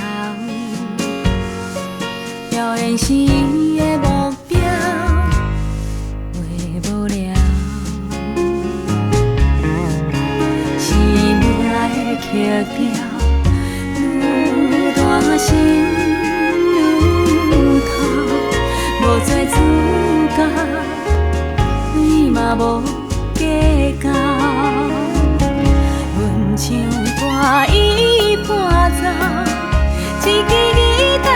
表演是伊的目标，画无了。生命的曲调，愈大心愈透，无做主角，伊嘛无计较。阮唱歌伊伴奏，一支吉他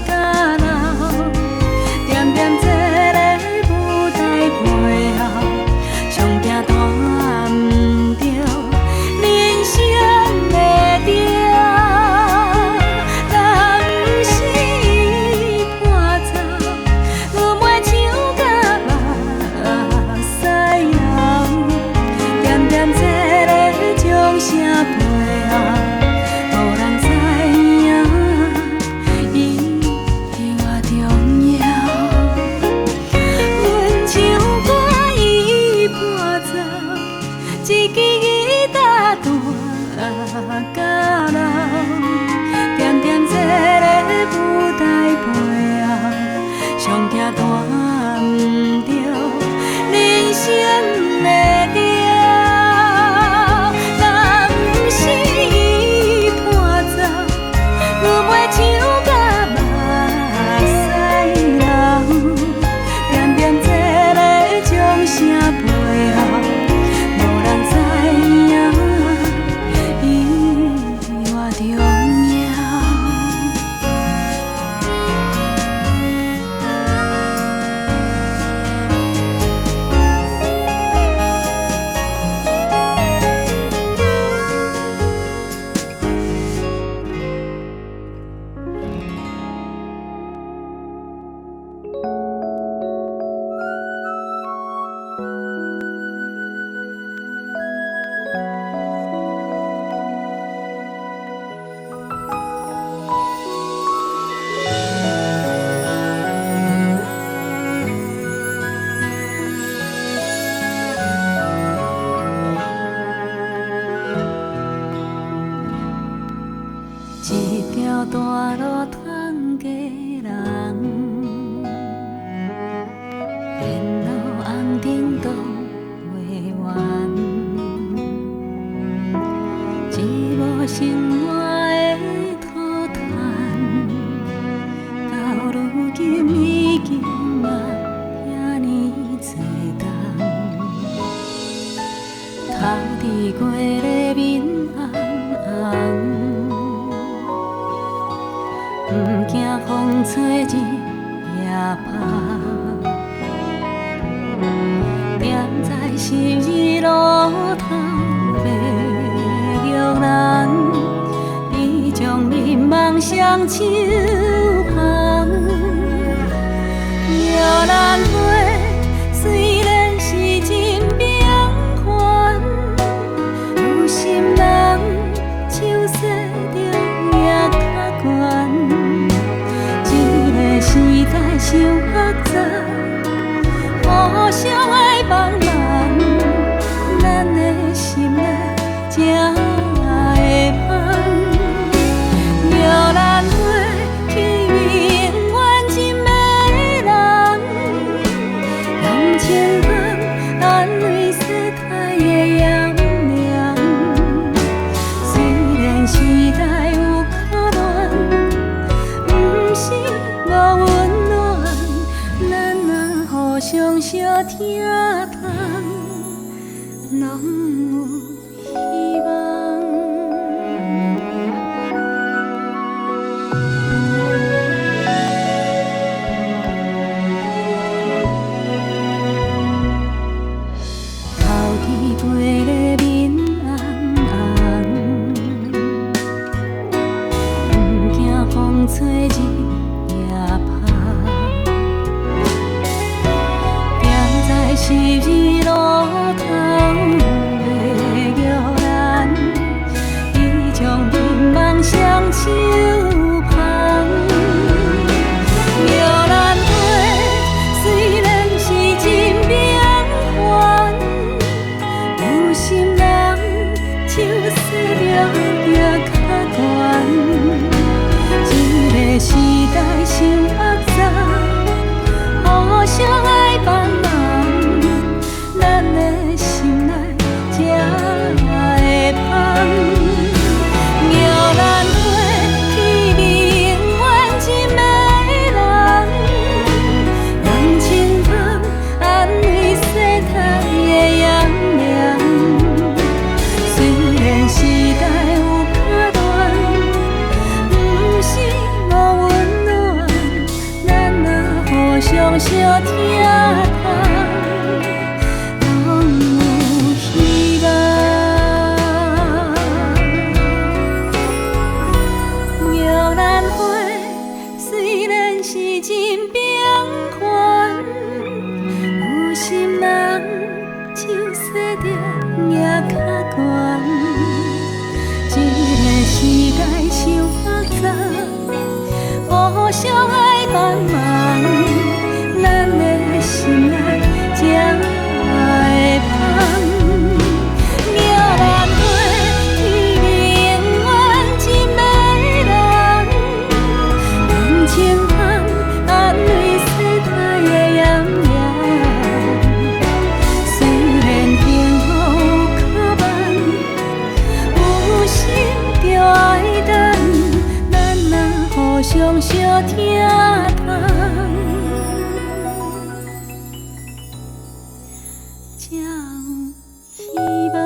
弹到老，点点坐咧舞台背后，上惊弹毋着人生的调。若毋是伴奏，阮袂唱甲目屎流。点点坐咧掌声背后，无人知影过个面红红，不惊风吹日夜芳，踮在十字路头袂叫人，你将面梦双手捧，摇篮花虽然是真平凡，有心人手洗着也较悬。这个时代伤复杂，互相爱帮忙，咱的心内才会芳。摇篮花去永远真迷人，用情风安慰世态的炎凉。虽然时代有可乱，不是无温暖，咱若互相相听通，拢有希望。头天过个面红红，不惊风吹日夜芳，踮在十字路头袂叫人，你将面梦双手捧。摇篮花虽然是真平凡，有心人手洗着也较悬。这个时代伤复杂，互相爱帮忙，咱的心内才会芳。摇篮花去永远真迷人，用情风安慰世态的炎凉。虽然时代有可乱，不是无温暖，咱若互相相听通，拢有希望。摇篮花虽然是真平凡，有心人手洗着也较悬。这个时代伤复杂，互相爱帮忙，咱的心内才会芳。摇篮花去永远真迷人，用情风安慰世态的炎凉。虽然幸福有可慢，有心就爱等，咱若互相相听通，才有希望。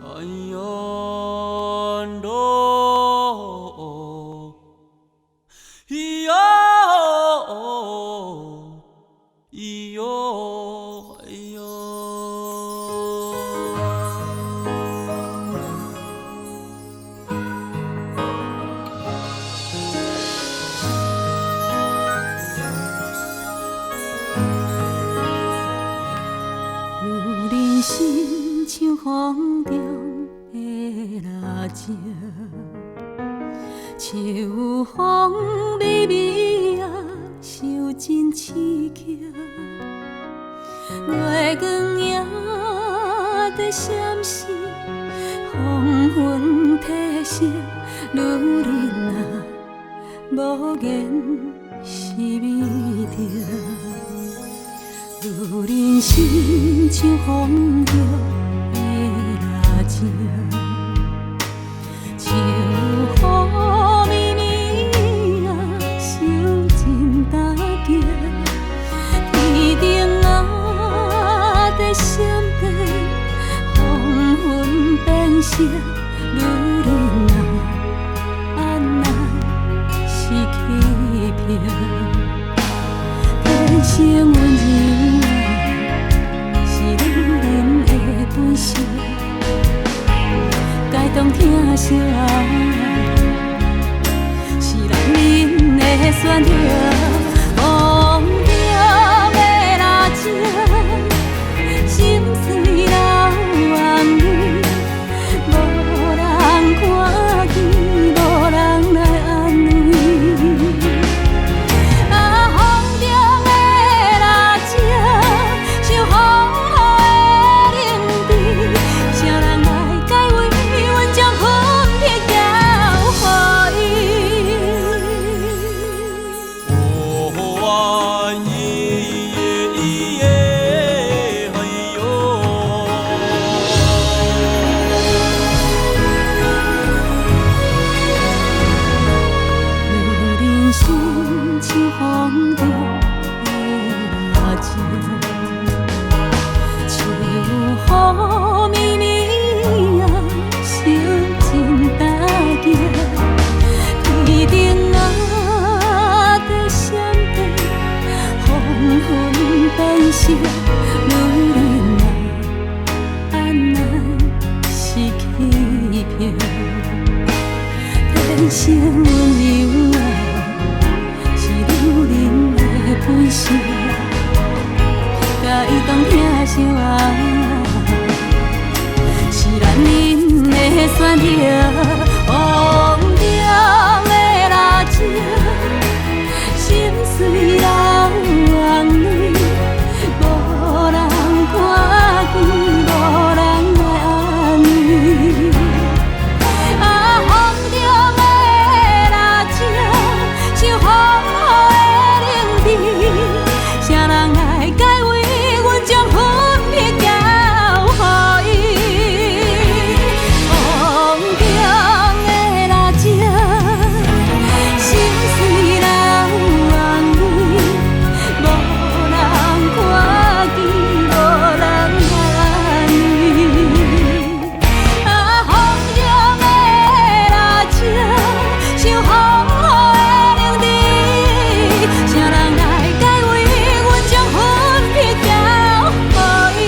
哎呦咯，咿哟咿哟哎呦。有人心像风中的蜡烛，秋风微微啊，受真刺激。月光也在闪烁，黄昏褪色，女人啊，无言是美着。女人心像风中的蜡情，像雨绵绵啊，收真大桥。天顶啊，在闪电，黄昏变色，女人啊，安奈是欺骗。天生温柔啊，是女人的本性，该当疼惜啊，是男人的选择。忘掉的热情，心碎流红泪，无人看见，无人来安慰。啊，风中的热情，像风雨的冷滴，谁人来解围？阮将分别交予伊。哦，女人心像风中的热情，像雨绵绵啊，收真大桥。天顶啊，在闪电，黄昏变色，女人啊，安奈是欺骗。天生温柔啊，是女人的本性，该当疼惜啊，是男人的选择。忘掉的热情，心碎流红泪，无人看见，无人来安慰。啊，风中的热情，像风雨的冷滴，谁人来解围？阮将分别交予伊。风中的热情，心碎流红泪，无人看见，无人来安慰。啊，风中的热情，像风雨的冷滴，谁人来解围？阮将分别交予伊。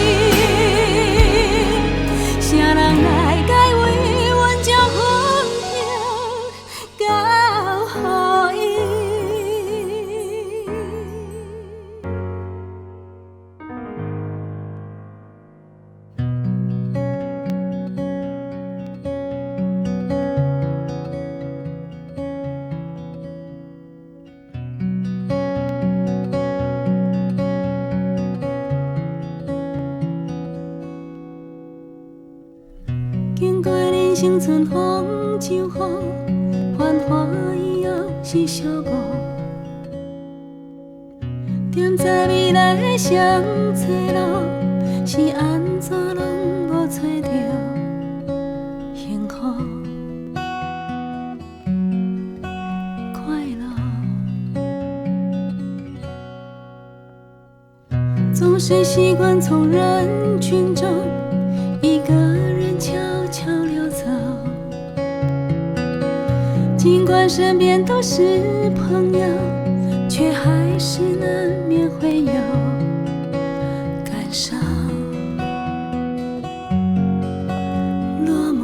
谁人来解围？阮将分别交予伊。经过人生春风秋雨，繁华以后是小雨。踮在未来的相找路，是安怎拢无找着幸福快乐。总是习惯从人群中一个人悄悄溜走，尽管身边都是朋友，却还是难免会有感伤落寞。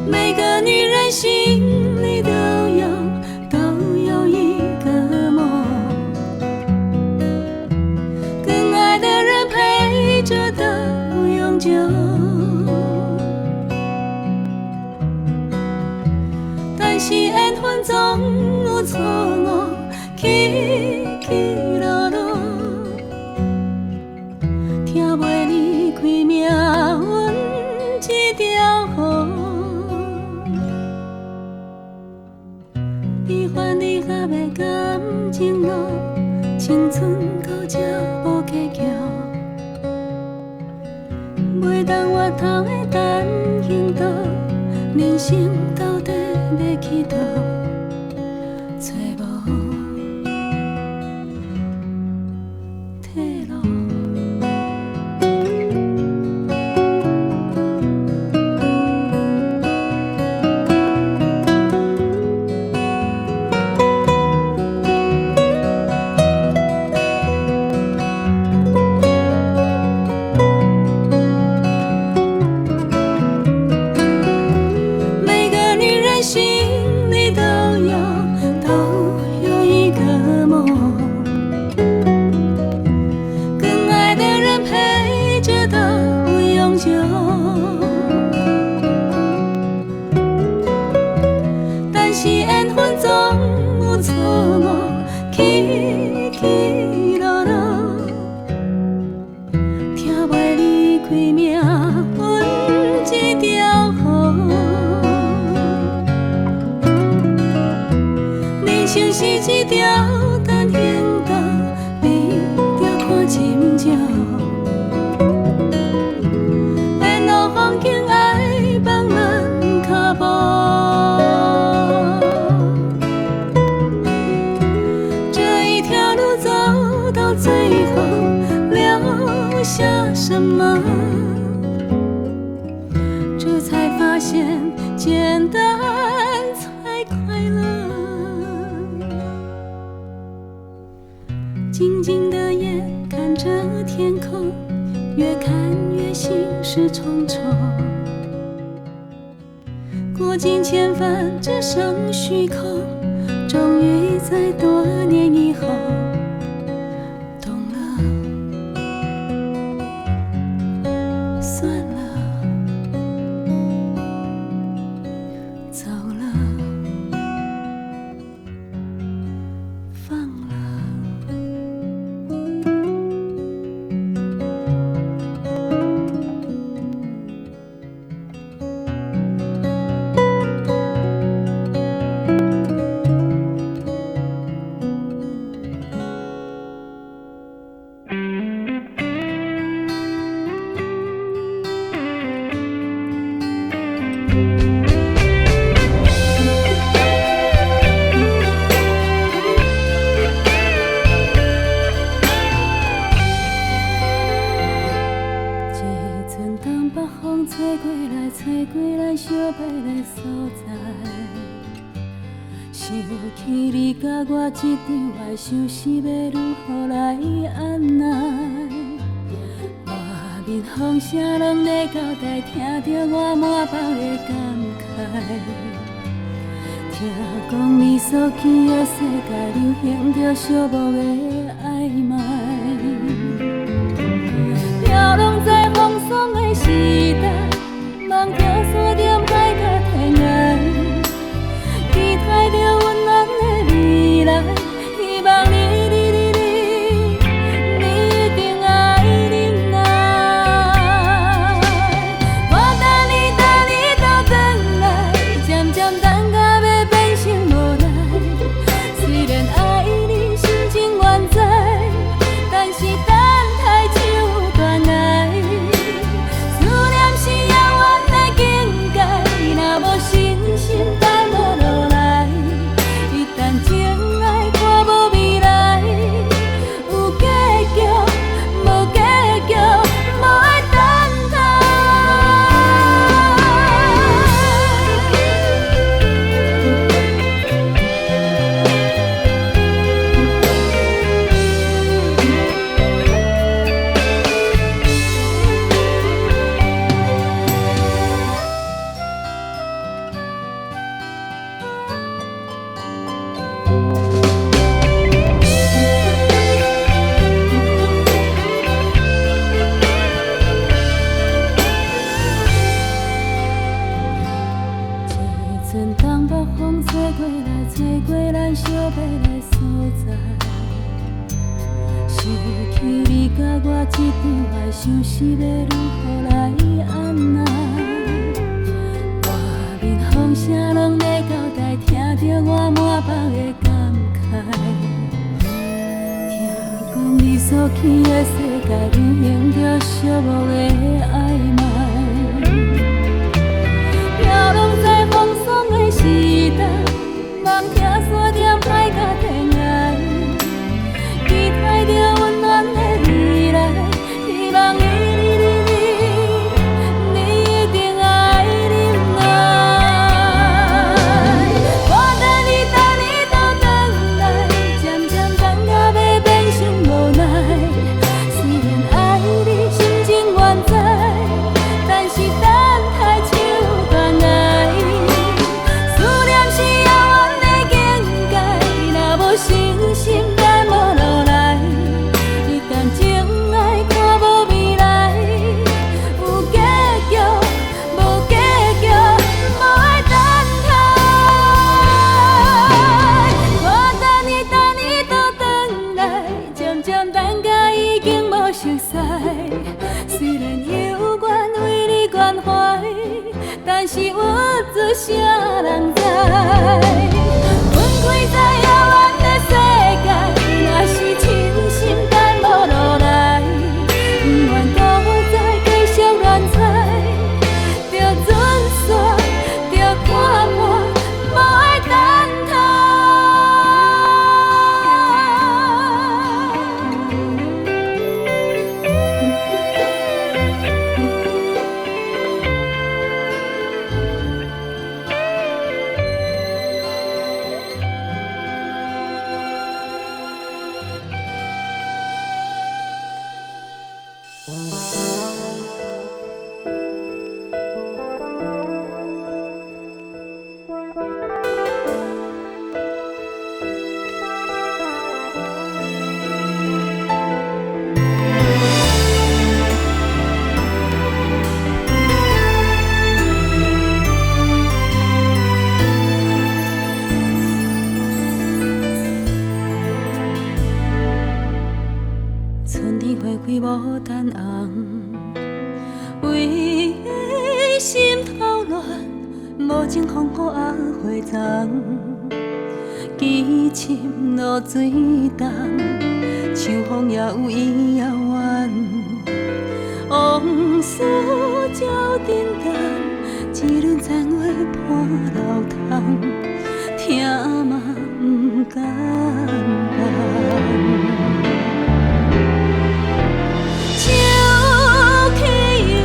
每个女人心里都有一个梦，更爱的人陪着到永久。但是缘分总有错误，起起落落，听袂离开命运这条河。悲欢离合的感情路，青春到这无结局。袂当我头的等行道，人生到底要去倒？找无退路。什么？这才发现，简单才快乐。静静的眼看着天空，越看越心事重重。过尽千帆，只剩虚空。终于在多年以后。想是要如何来按捺？外面风声拢在交代，听着我满腹的感慨。听讲你所去的世界，流行着寂寞的暧昧。飘浪在风霜的时代，梦听山点海角天涯，期待着温暖的未来。希望你一定爱忍耐。我等你到转来，渐渐等到要变成无奈。虽然爱你心情原在，但是等太久断爱。思念是遥远的境界，若无信心等无落来，一旦情爱看无。想是要如何来按捺？外面风声拢在交代，听着我满腹的感慨。听讲你所去的世界，在流行着寂寞的爱恋。飘浪在风霜的时代，梦听山点海角天涯，期待着温暖的未来，希望你一定爱忍耐。我等你都等来，渐渐等到要变心无奈。虽然爱你心情愿知，但是等太久断爱。思念是遥远的境界，若无信心等无落来。一旦情爱看无未来，有结局无结局，无爱等待。我等你都等来，渐渐等甲已经无熟悉。虽然有缘为你关怀，但是有主啥人知？分开在遥远的世界，若是真心等无落来，不愿搁再继续乱猜，着准线，着看破，无爱等待。春天花开无等红，为心头乱，无情风雨压花丛。痴情落水重，秋风也有伊遥远。往事照沉重，一轮残花破楼窗，听嘛不甘放。秋去又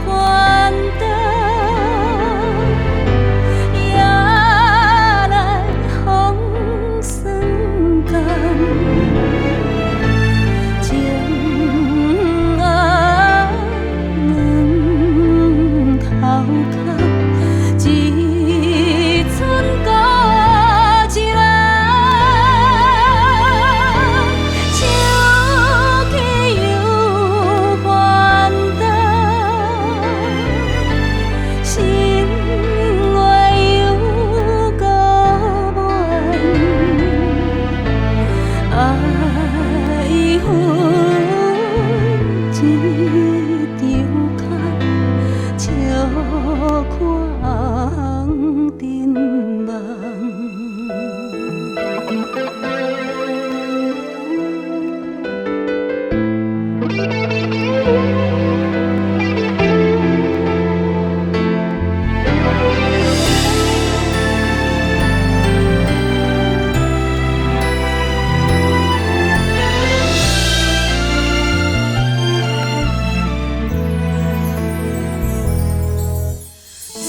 还冬，夜来风霜降。情爱两头空，一寸孤一人。秋去又还冬，心愿犹搁满，爱恨一场空，笑看沉梦。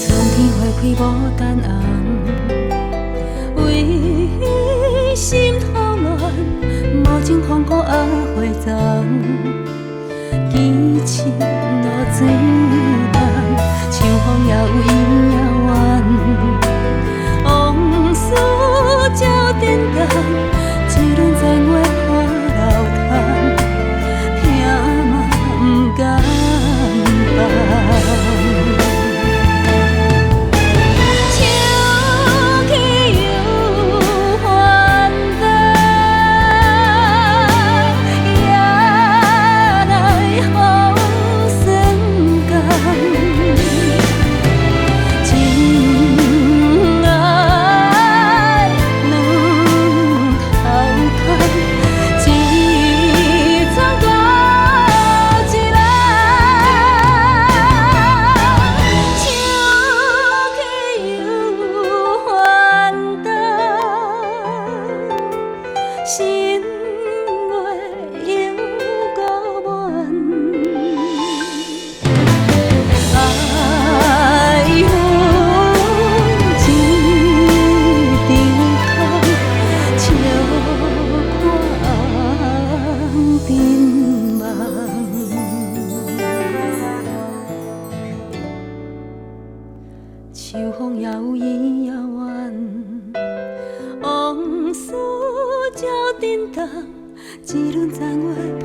春天花开无等红，为心头乱，无情风雨压花丛。痴情落水重，秋风也有伊遥远。往事照沉重，一轮残花破楼窗，听嘛不甘放。秋去又还冬，夜来风霜降。心月犹孤满。爱恨一场空，笑看阵梦。秋风遥有伊遥远，往事照震动，一轮残月破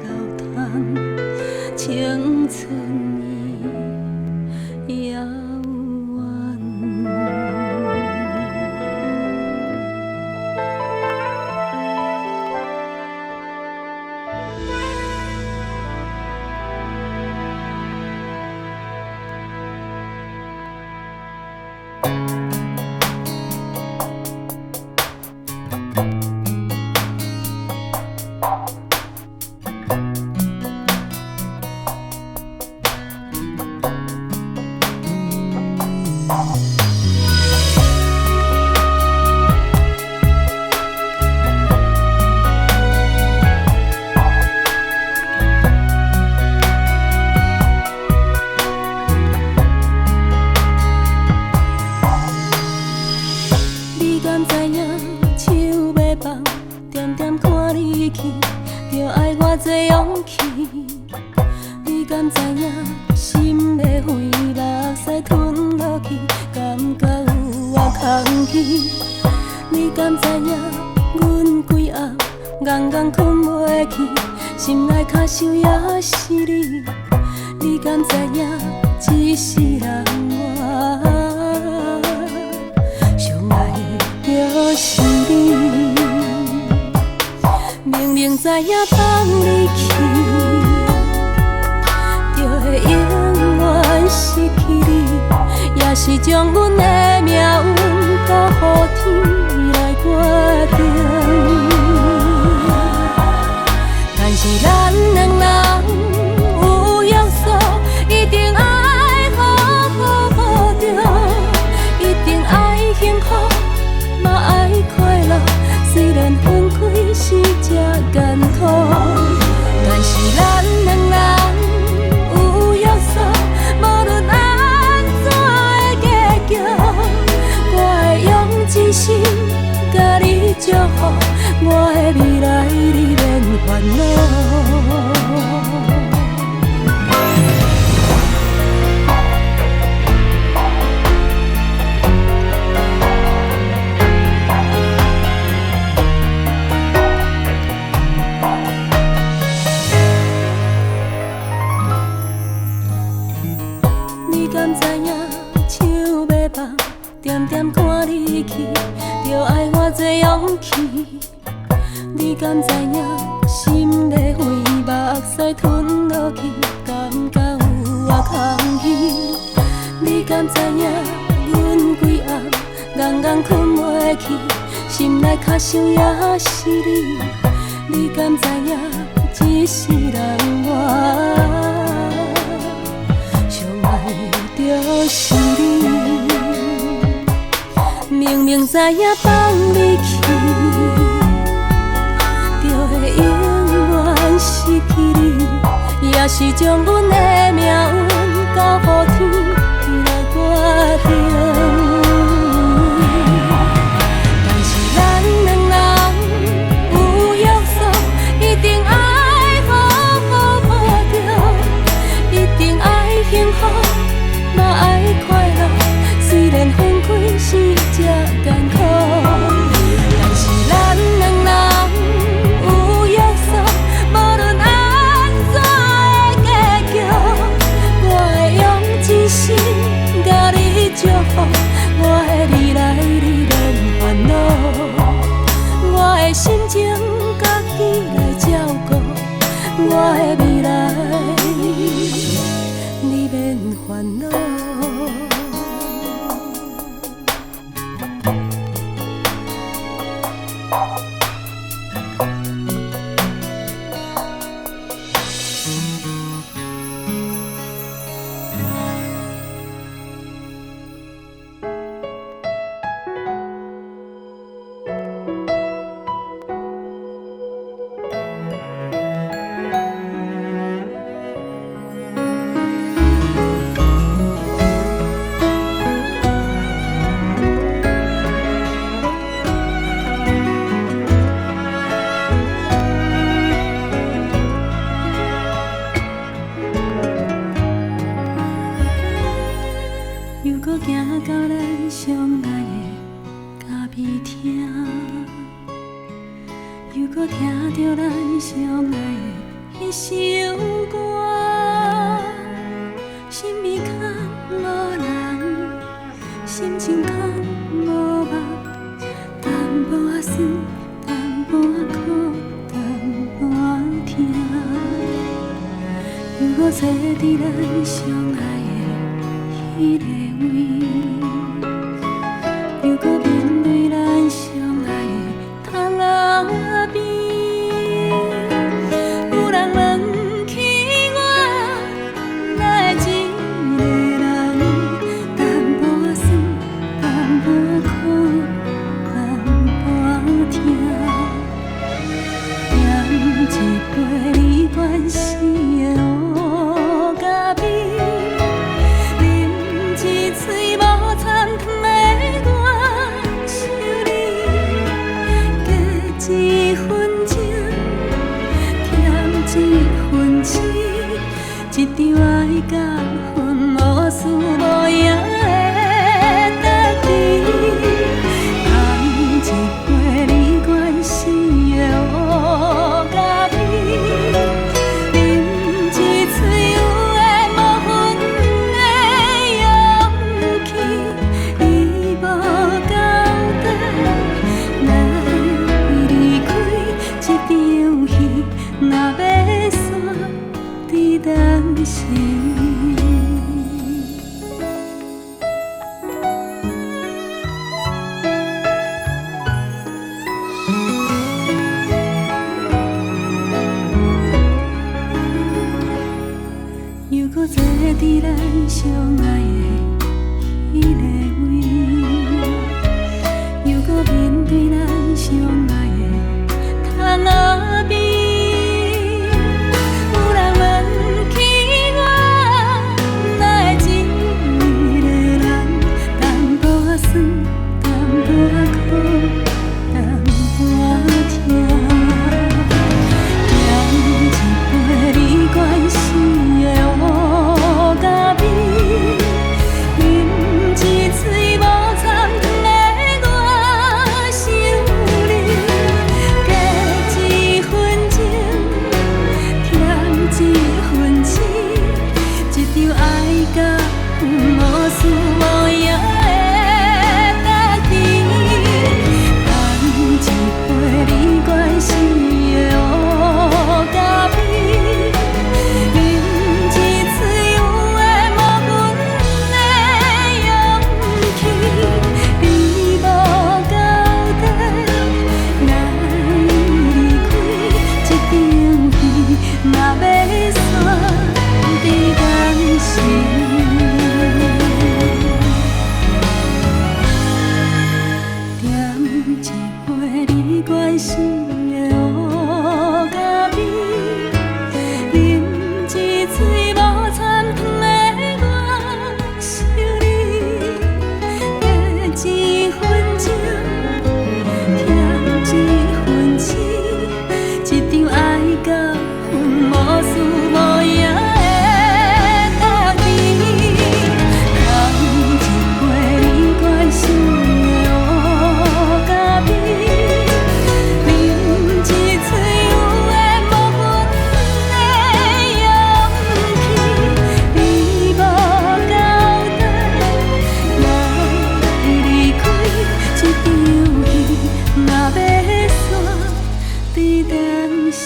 流窗，青春已遥远。你敢知影手要放，点点看你去，着爱我多勇气。你敢知影心要飞，目屎吞落去，感觉有我空虚。你敢知影阮规暗，怣怣困袂去，心内脚想也是你。你敢知影一世人我上爱的就是你，明明知影放你去，就会永远失去你，也是将阮的命运交予天来决定。但是咱两人有约束，一定爱好好保重，一定爱幸福。嘛爱快乐，虽然分开是这艰苦，但是咱两人有约束，无论安怎的结局，我会用真心甲你祝福，我的未来你免烦恼。你敢知影手要放，点点看你去，着爱我多勇气。你敢知影心要飞，目屎吞落去，感觉有我空虚。你敢知影阮规暗，怣怣困袂去，心内脚想也是你。你敢知影一世人我就是你，明明知影放你去，就会永远失去你，也是将阮的命运交予天来决定。但是咱两人有约束，一定爱好好保重，一定爱幸福。嘛爱快乐，虽然分开是这艰苦，但是咱两人有约束，无论安怎的结局，我会用真心听着咱相爱的迄首歌，心味较无人，心情较无梦，淡薄仔酸，淡薄仔苦，淡薄仔痛。又搁坐伫咱相爱的迄个位，又搁面对咱相爱的窗仔边。有人问起我，哪会一个人，淡薄仔酸，淡薄仔苦，淡薄仔痛。点一杯你关心的乌咖啡，啉一嘴无参糖的我想你，加一分情，添一分痴，一场爱甲恨无输无赢的得志。干一杯你关心的乌咖啡，啉一嘴有的无份的勇气。你无交代，哪会离开这场戏？若要煞伫当时。又搁坐伫咱相爱的迄个位，又搁面对咱相爱的窗仔边。有人问起我，哪会一个人，淡薄仔酸，淡薄仔苦，淡薄仔痛。点一杯你关心的乌咖啡，啉一嘴无参糖的我想你，加一分情，添一分痴，一场爱甲恨无输无赢的得志。干一杯你关心的乌咖啡，啉一嘴有的无份的勇气。你无交代，哪会离开这场戏？若要煞伫当时。点一杯你关心的乌咖啡，啉一嘴无参糖的我想你，加一分情，添一分痴，一场爱甲恨无输无赢的得志。干一杯你关心的乌咖啡，啉一嘴有的无份的勇气。你无交代，哪会离开这场戏？若要煞伫当时。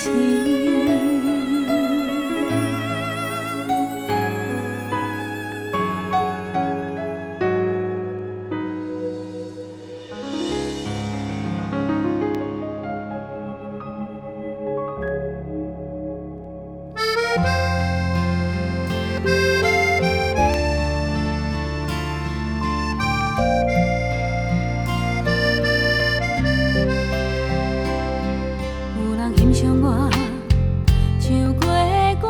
有人欣赏我唱过歌，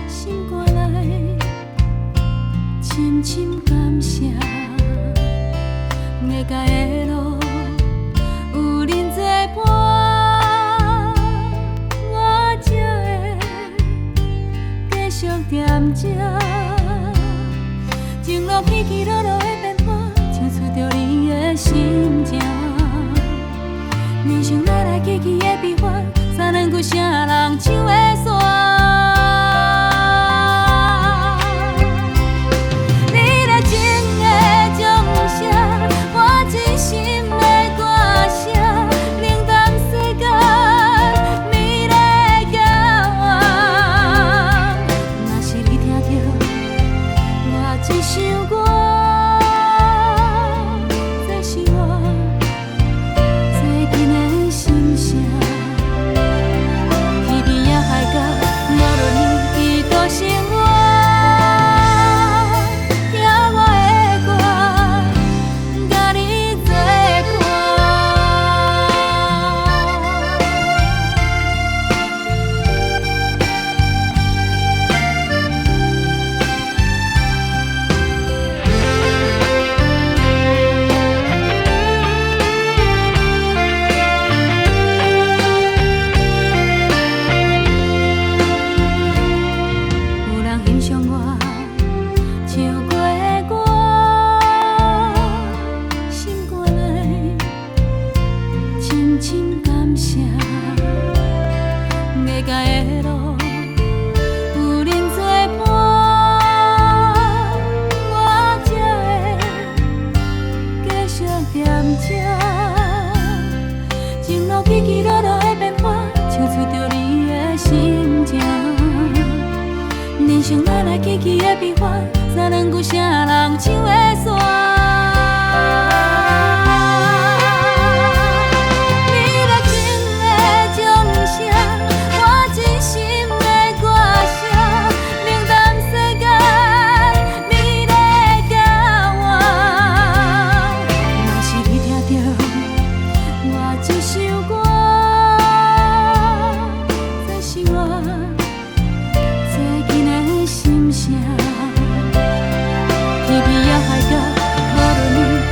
心肝内深深感谢。月界的路有恁作伴，我才会继续踮这。情路起起落落的变化，唱出着你的心情。人生想来来去去的悲欢，三两句啥人唱的煞？你若情的将写，我真心的歌声，冷淡世间美丽交往。若是你听着我这首歌，这是我最近的心声。天边也海角，无论你伫倒生活，听我的歌，甲你作伴。有人欣赏我唱过的歌，心肝内深深感谢。未到的路有恁作伴，我才会继续踮这。情路起起落落的变化，唱出着你的心情。人生来来去去的悲欢，三两句啥人唱的煞？你若情的将写，我真心的歌声，冷淡世间美丽交往。若是你听着我这首歌，这是我最近的心声。天边也海角，无论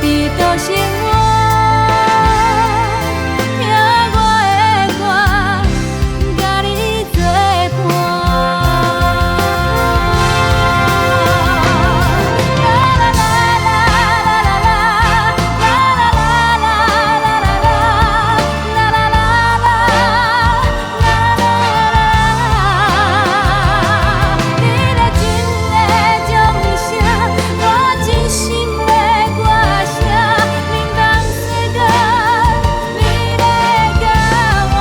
你伫倒生活，听我的歌，甲你作伴。啦啦啦啦啦啦啦啦啦啦啦啦啦啦啦。你若真的将写，我真心的歌声，冷淡世间美丽交往。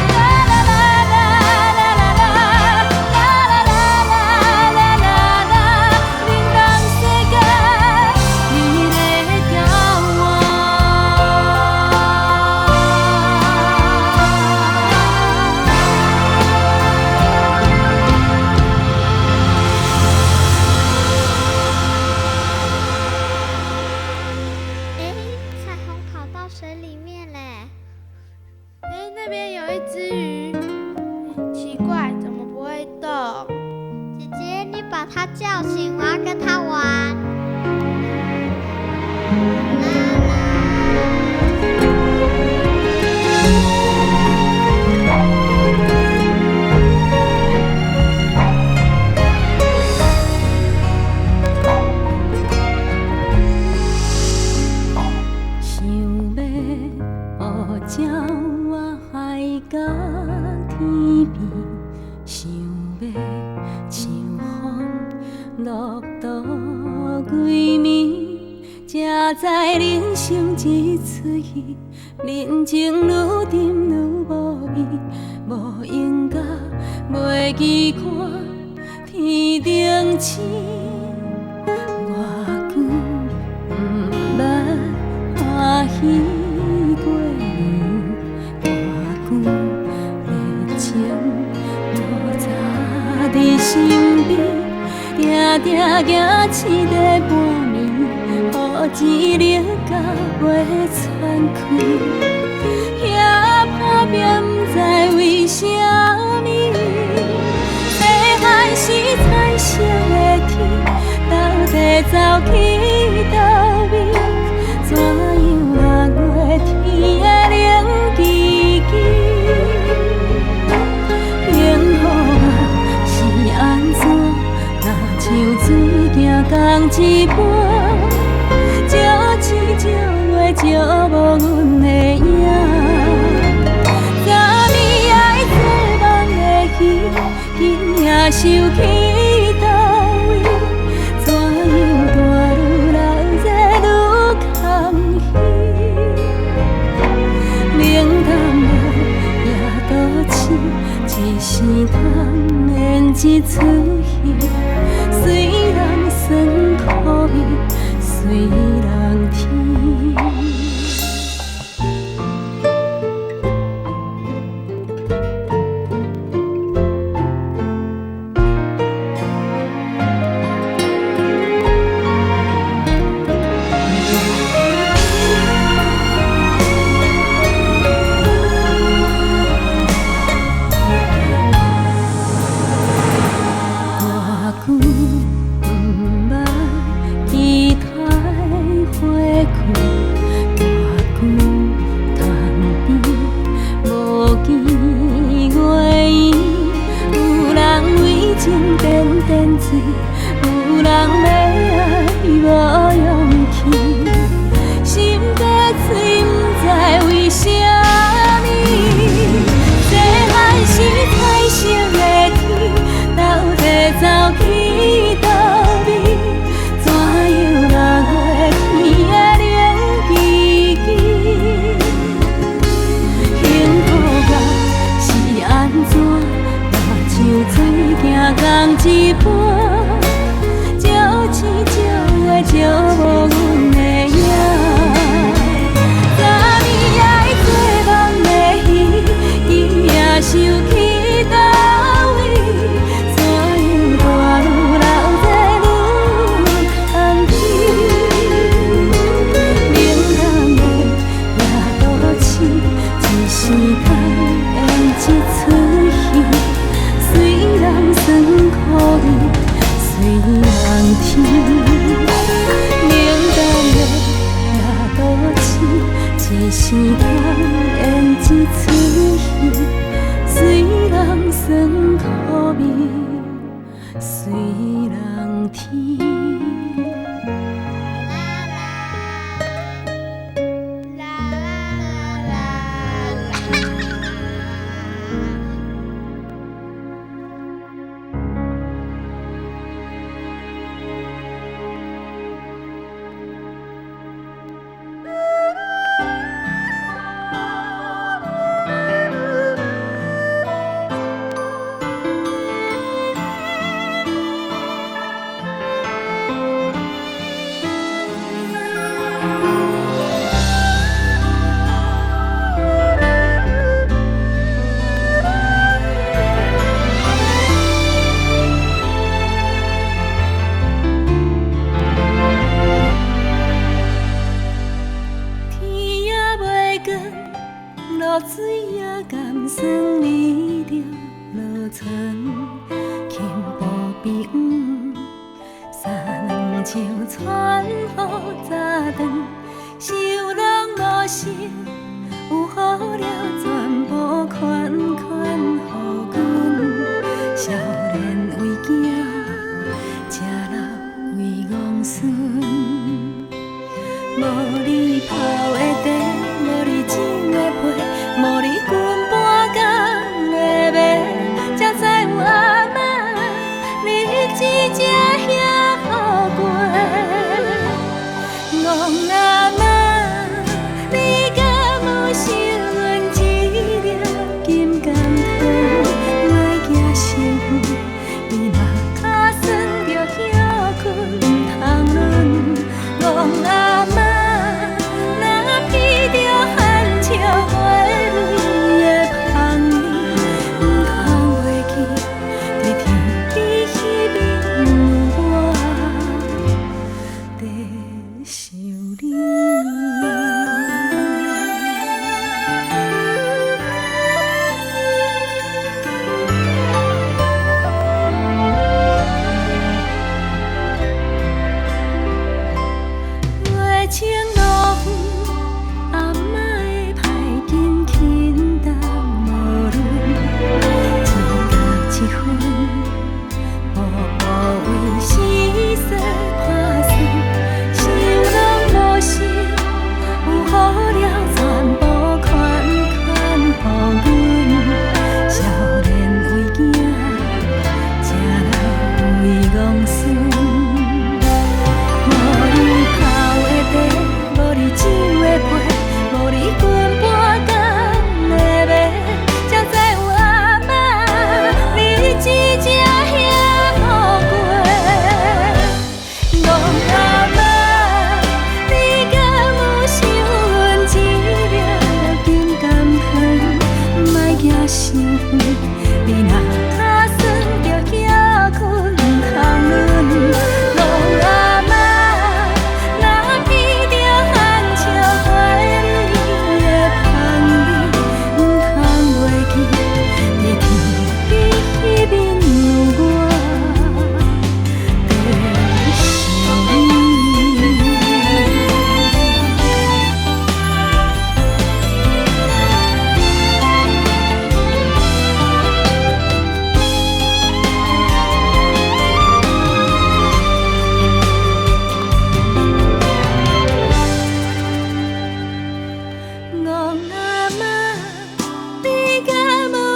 啦啦啦啦啦啦啦啦啦啦啦啦，冷淡世间美丽交往。哎，彩虹跑到水里面嘞！哎，那边有一只鱼，奇怪，怎么不会动？姐姐，你把它叫醒，我要跟它玩。啦想要学鸟我海角天边，想要像风落倒归暝，才知人生一出戏，人情愈沉愈无味，无应甲袂记看天顶星。我久不捌欢喜过年，偌久热情无早伫身边，定定行醒地半暝，予钱勒甲袂喘气，遐打拼不知为什么，细汉时彩色的天，到底走去倒位？怎样六月天的冷叽叽？幸福啊是安怎？若像水行同一半，招天招月招无阮的影。一出戏，虽人酸苦味，随人甜。你甲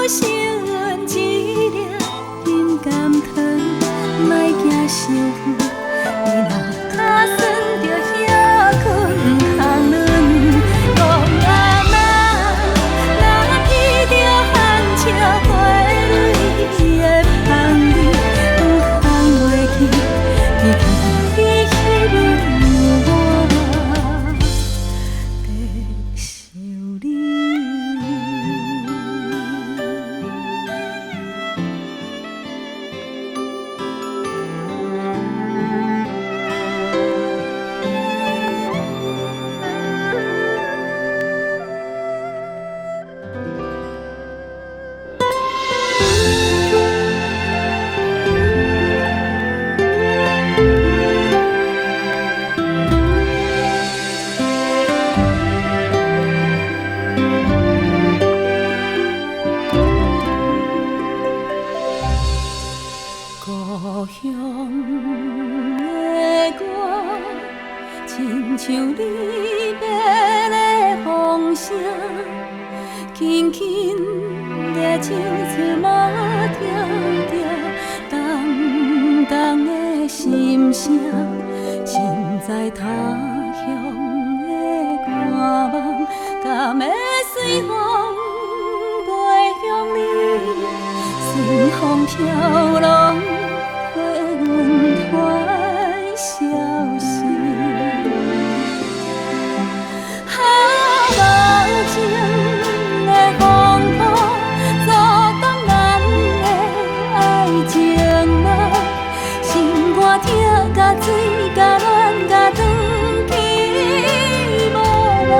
想一粒金甘糖，莫惊伤远，你若卡算着遐困通轮。戆阿妈，若遇着旱车花蕊的香味，放袂去，记起迄日我白想你。故乡的歌，亲像离别的风声，轻轻地唱出马条条，重重的心声。身在他乡的寒梦，敢会随风飞向你？随风飘浪，陪阮传消息。无情的风波，阻挡咱的爱情梦。心肝痛，甲水，甲暖，甲长去无望。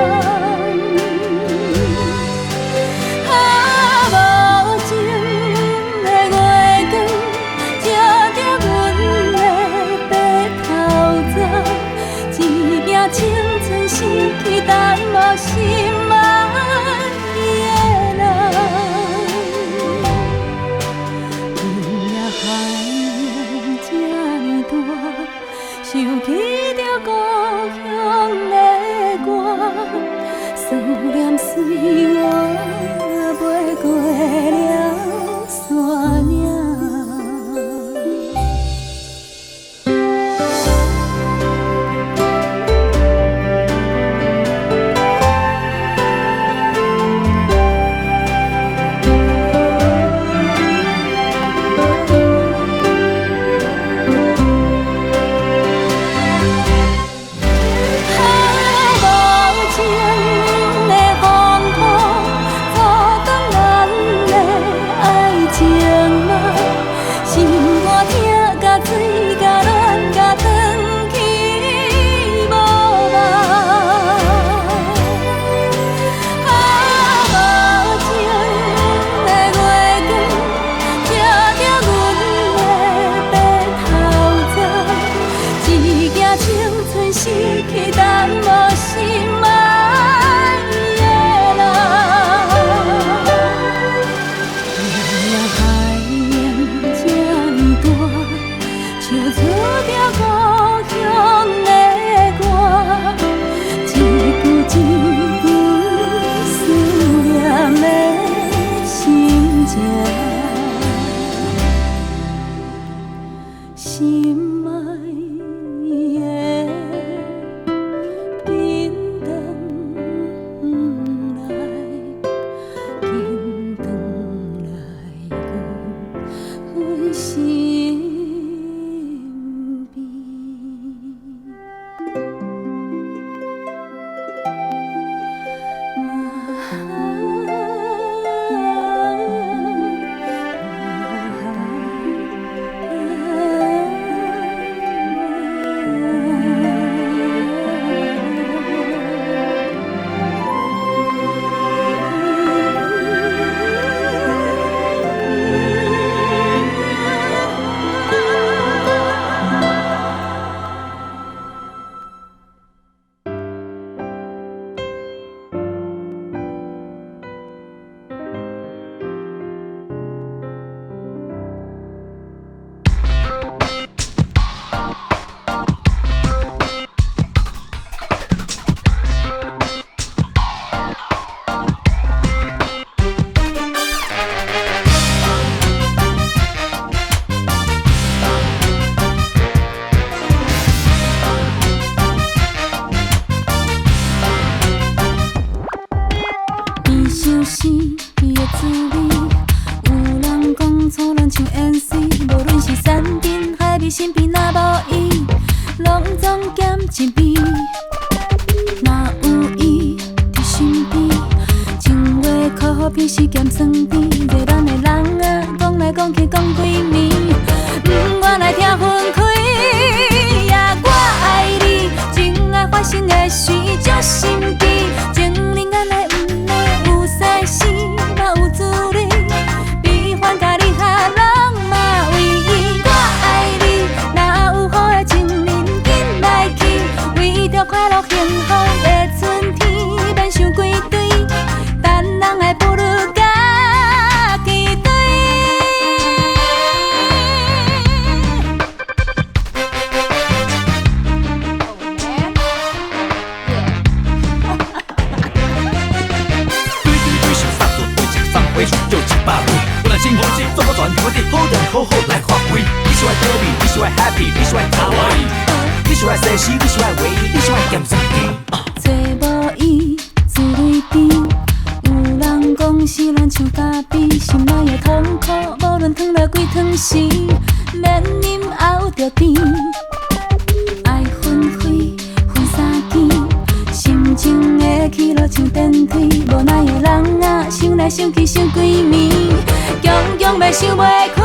伊像是伊的滋味。有人讲错人像演戏，无论是山珍海味，身边若无伊，拢总减一味。若有伊伫身边，情话可比是咸酸甜。做咱的人啊，讲来讲去讲几暝，我来听分开。呀，我爱你，真爱发生的事足心机，情人眼内不会有屎死，嘛有滋味。比反甲你下拢嘛为伊。我爱你，哪有好的情人紧来去，为着快乐幸福的春天，免想几堆，等人来步入家己堆。回去就700倍，无论新风景做不转，我得好人好好来发挥。你喜欢得意，你喜欢 happy， 你喜欢卡哇伊，你喜欢谁西，你喜欢唯一，你喜欢咸酸甜。找无伊滋味甜，有人讲是咱像咖啡，心内的痛苦，无论烫了几汤时，免饮熬着甜。爱分开分三更，心情的起落像电梯，无奈的人啊，想来想去想几暝，强强要想袂开。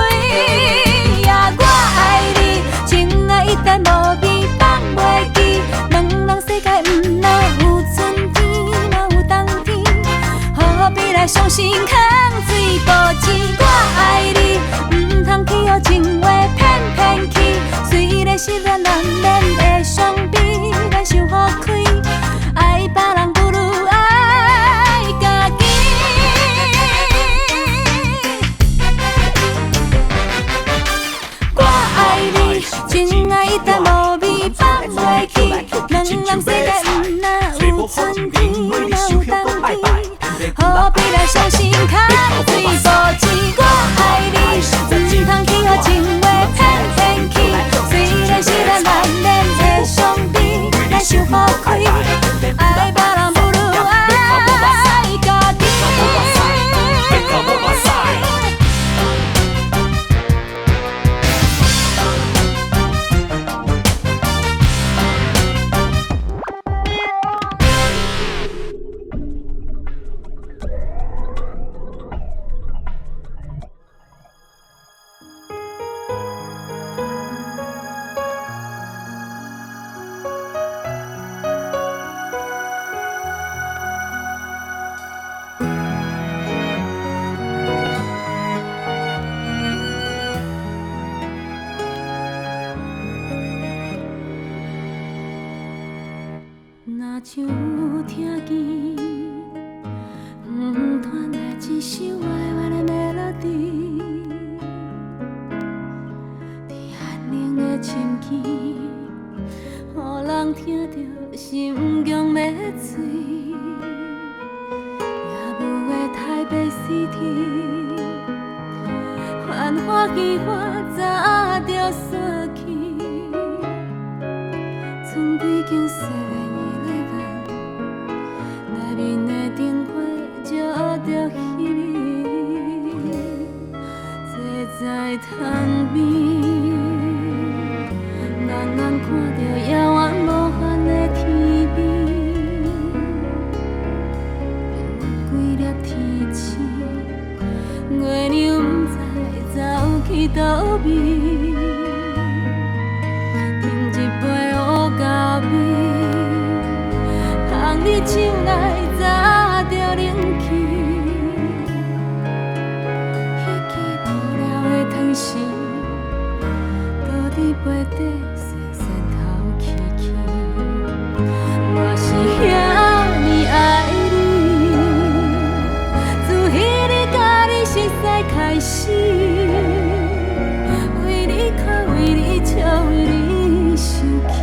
呀，我爱你，情爱一旦无味放袂记，两人世界不若有春天，嘛有冬天，何必来伤心空水无钱？我爱你，唔通去予情话骗骗去，虽然失恋难免会伤悲，咱想好开，爱别人不如爱家己。我爱你，情爱一旦无味放袂记，两人世界不若有春天，嘛有冬天，何必来伤心空水无钱？我爱你，唔通去予情话骗骗去，虽然失恋难免会伤悲，咱想好开，爱别人不如爱家己。若像有听见，传来一首歪歪的 melody， 伫安宁的深更，予人听着心强要碎，也无话太白死天，欢欢喜欢早着散去，剩几间细个。内面的灯火照着彼，坐在窗边，人人看着遥远无限的天边，有几粒天星，月亮不知走去倒边，饮一杯乌咖啡，放你手内。早着冷去，迄支无聊的汤匙，倒伫杯底细细透气气。我是遐尼爱你，自迄日甲你熟悉开始，为你哭，为你笑，为你生气，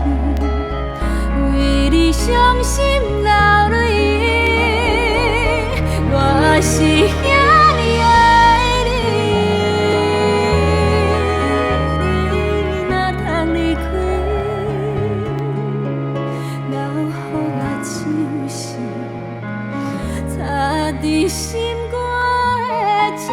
为你伤心流泪。我是遐尼爱你，你若通离开，留予我就是擦伫心肝的刺。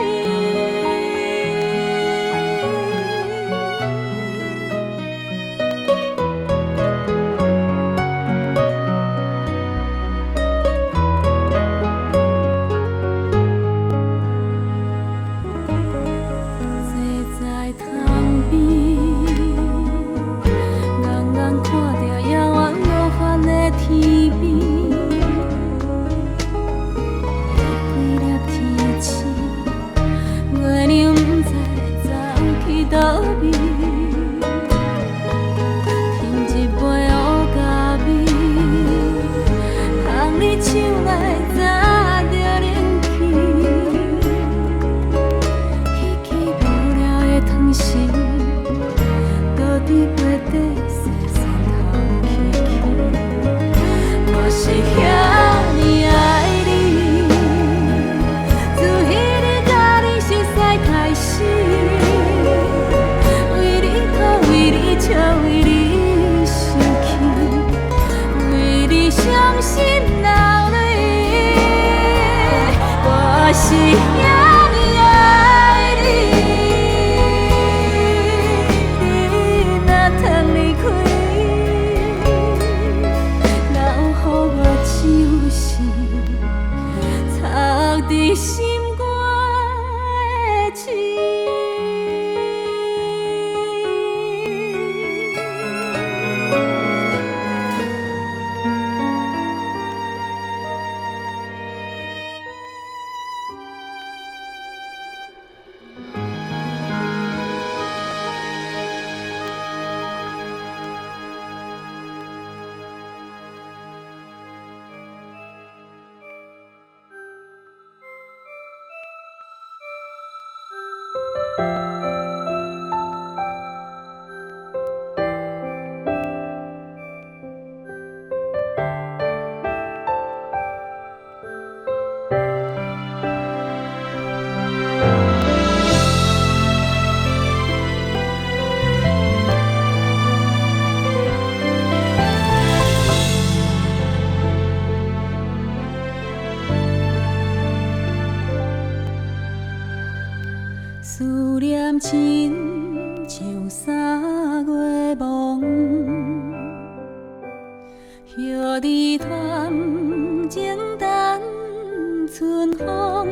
思念亲像3月梦，叶儿团情等春风，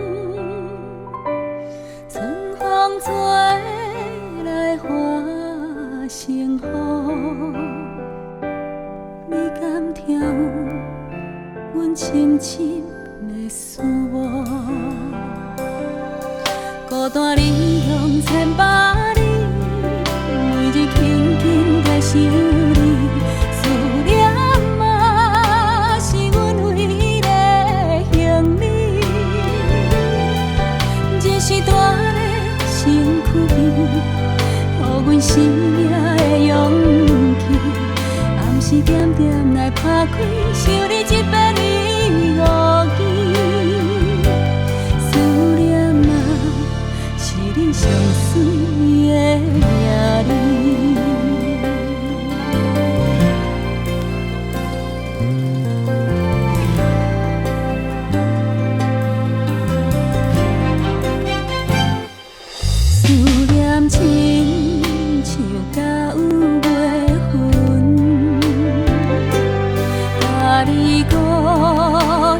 春风吹来花成雨，你敢听有阮深深的思慕？孤单离乡千百里，每日轻轻在想你，思念嘛是阮唯一的行李。这是大个身躯边，予阮生命的勇气。暗时点点来打开，想你一遍你误记。你上水的名字，思念亲像到有月份，甲你故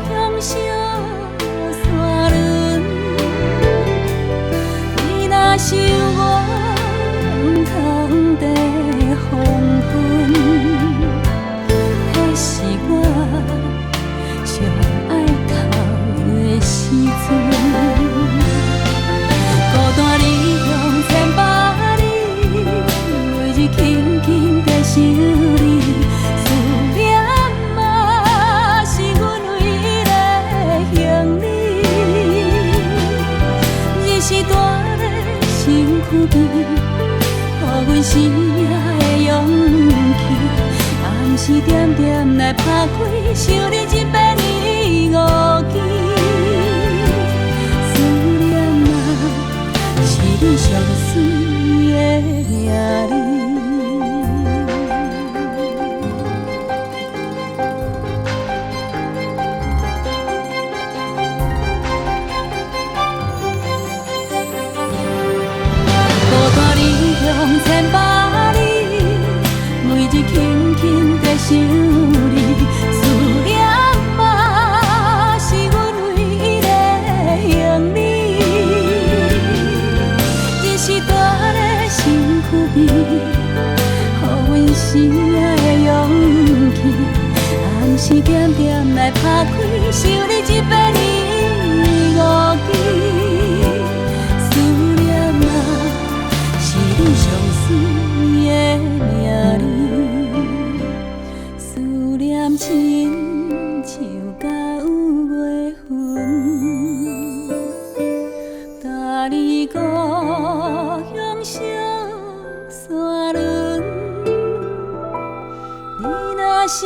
乡小山仑。若是我不通地黄昏，迄是我上爱哭的时阵。孤单离乡千百里，每日轻轻在想你，思念嘛是阮唯一的行李。日是大身躯边，予阮生命的勇气。暗时点点来打开，想你一遍你误记。思念嘛，是你上水的名字。来打开，想你一百年无期。思念啊，是你上水的名字，思念亲像到月份，搭你故乡小山仑。你若想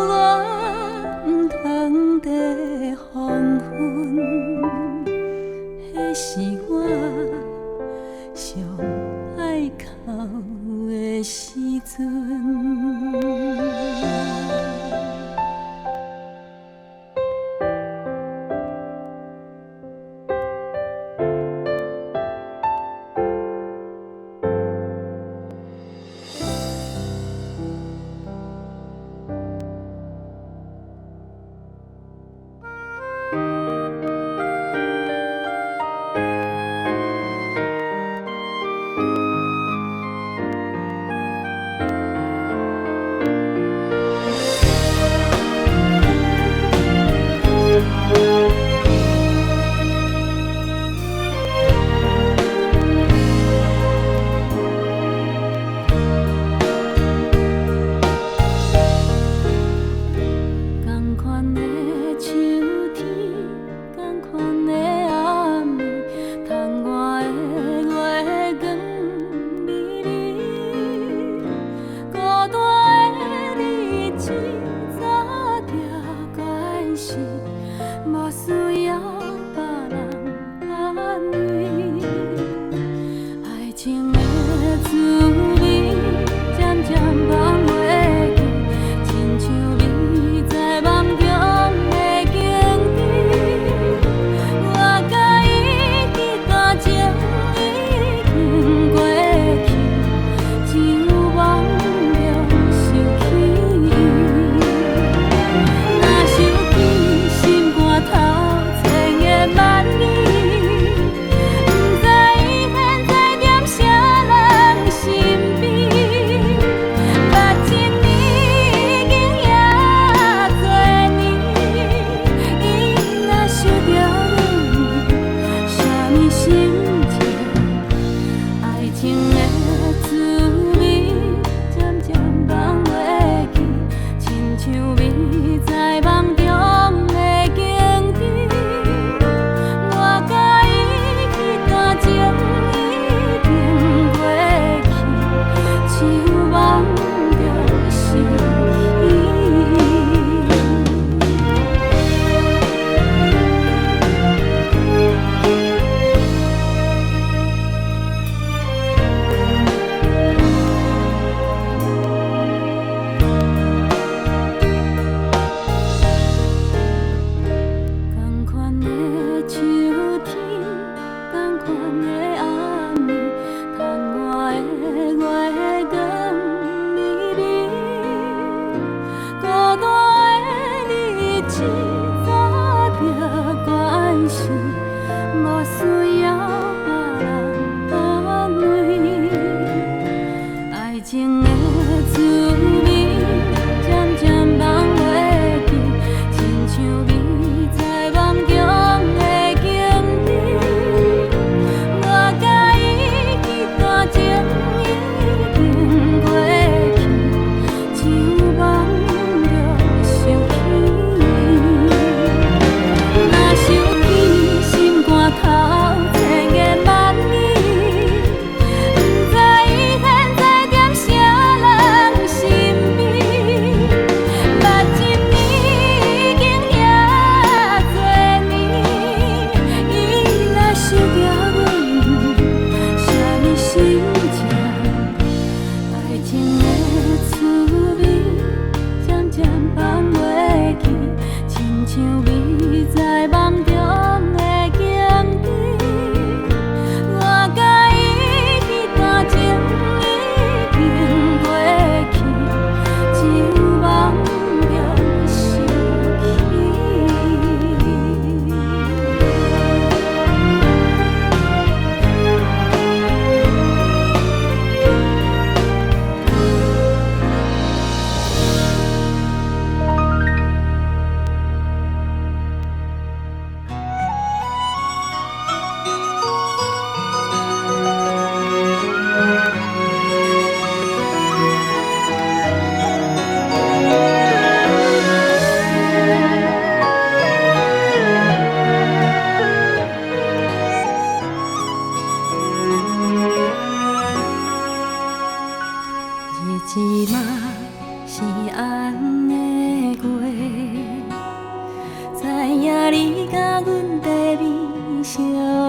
我，不通在黄昏，迄是我上爱哭的时阵。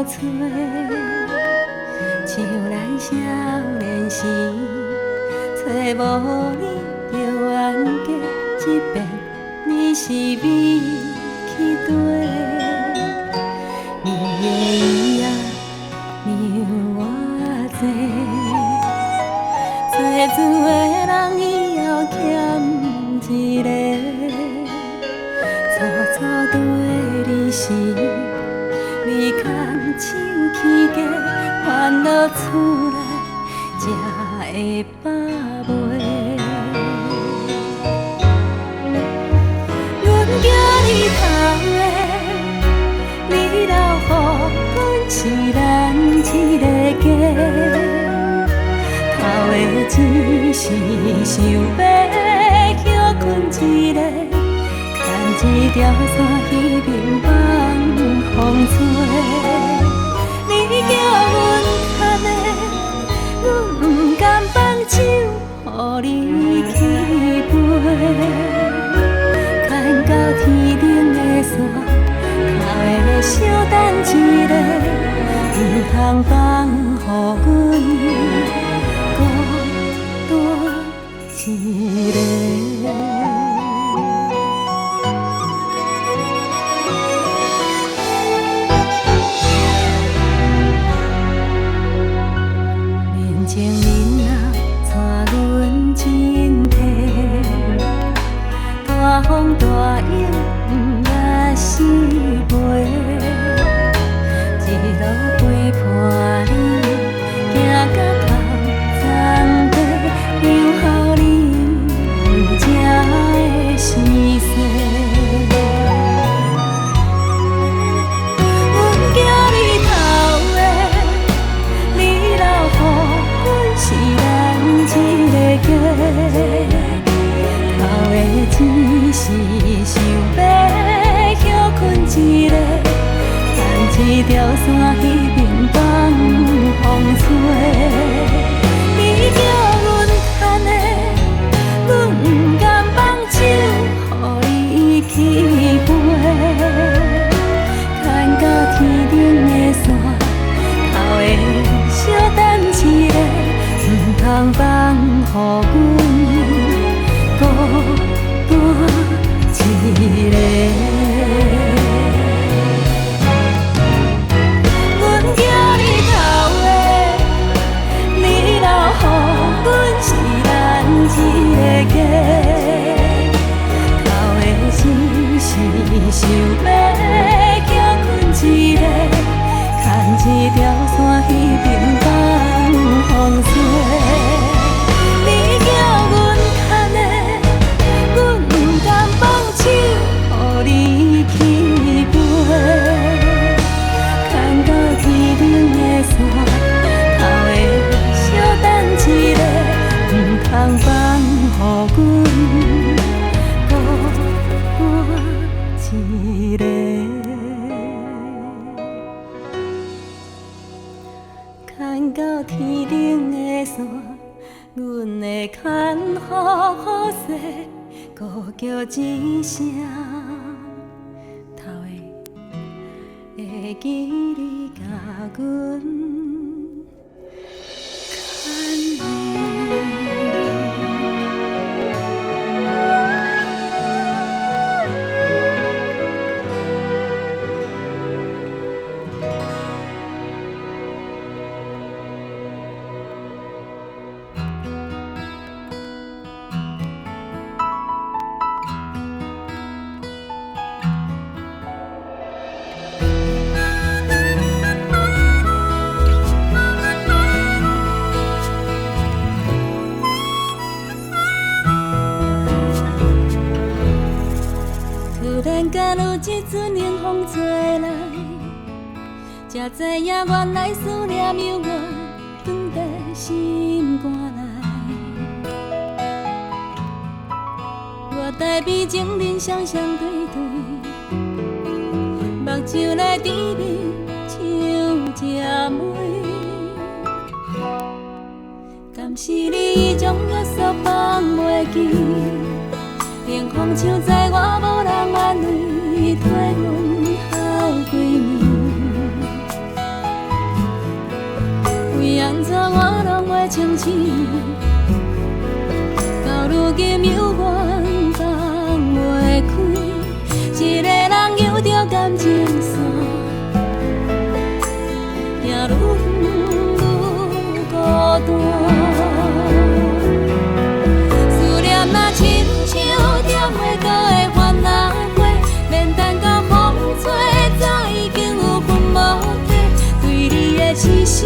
找，像咱少年时，找无你就冤家，一遍你是美去地。你的伊啊，让我坐，做厝的人以后欠一个，楚楚对你时，你牵手起价，烦恼厝内才会饱袂。阮惊你头的，你留予阮是咱一个家。头的钱是想要休困一个，牵一条线去平放风吹。你叫阮牵的，阮不甘放手，予你去飞。牵到天顶的线，头的小等一个，唔通放予阮。孤单一个，面前人啊带阮真体，大风大雨不也是袂，一路陪伴你，行到头。留予你不正的生世，阮惊你头的，你留予阮是咱一个家。头的钱是想要休困一个，牵一条线去平放风吹。你叫阮牵的，阮不甘放手，予你去飞。牵到天顶的线，头的小等一个，唔通放予阮孤单一个。阮惊你头的，你留予阮是咱一个家。头的钱是想要休困一个，牵一条线去平放风吹。你叫阮牵的，阮不甘放手，予你去飞。牵到天顶的线，头的小等一个，唔通放予阮孤单一个。牵到天顶的线，阮会牵予雨雪，孤叫一声，头的会记你甲阮牵的。有一阵冷风吹来，才知影原来思念犹原藏在心肝内。我台美情人双双对对，目睭来甜蜜像这梅。敢是你将约束放袂记？冷风唱在我无人安慰，替阮好闺蜜。样怎我拢会清醒，到如今犹原放袂开，一个人游着感情线，行愈远愈孤单。思念若亲像点袂到的番仔花，免等到风吹，早已经有魂无体。对你的痴心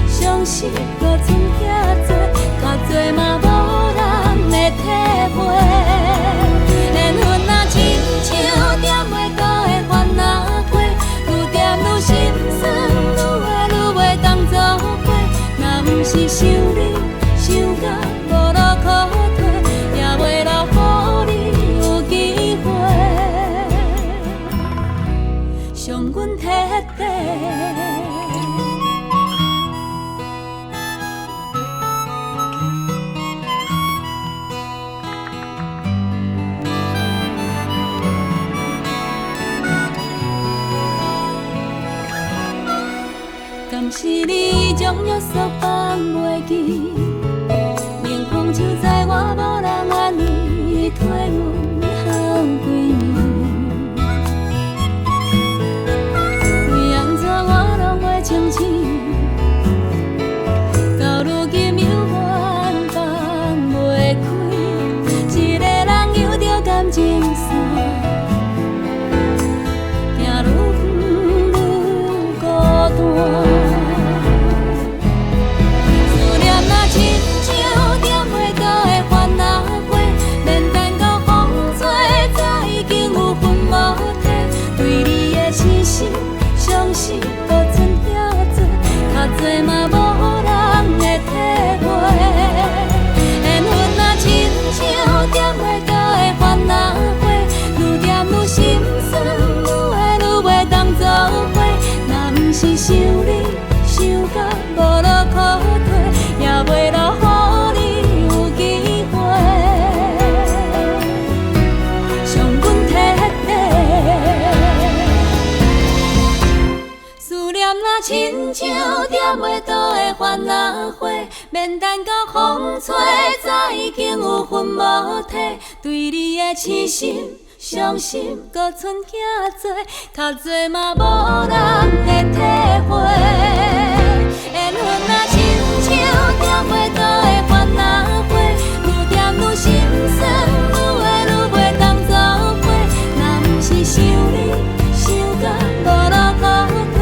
伤心，搁剩遐多，较多嘛无人会体会。缘分若亲像点袂到的番仔花，愈点愈心酸，愈爱愈袂当作伙。若不是想你，想到无路可退，也袂留予你有机会，伤阮彻底。敢是你将约束放袂记，明空像在我无人安慰，替阮好几年。为安怎我拢会清醒，到如今犹原放袂开，一个人游着感情线，行愈远愈孤单。伤心，搁剩遐多，较多嘛无人会体会。缘分若亲像点袂到的番仔花，愈点愈心酸，愈爱愈袂当作伙。若不是想你，想到无路可退，也袂留予你有机会，伤阮彻底。若亲像点袂到的番仔花，免等到风吹，早已经有魂无体。对你的痴心伤心，搁剩遐多，较多嘛无人会体会。缘分若亲像点袂到的番仔花，愈点愈心酸，愈爱愈袂当作伙。若不是想你，想到无路可退。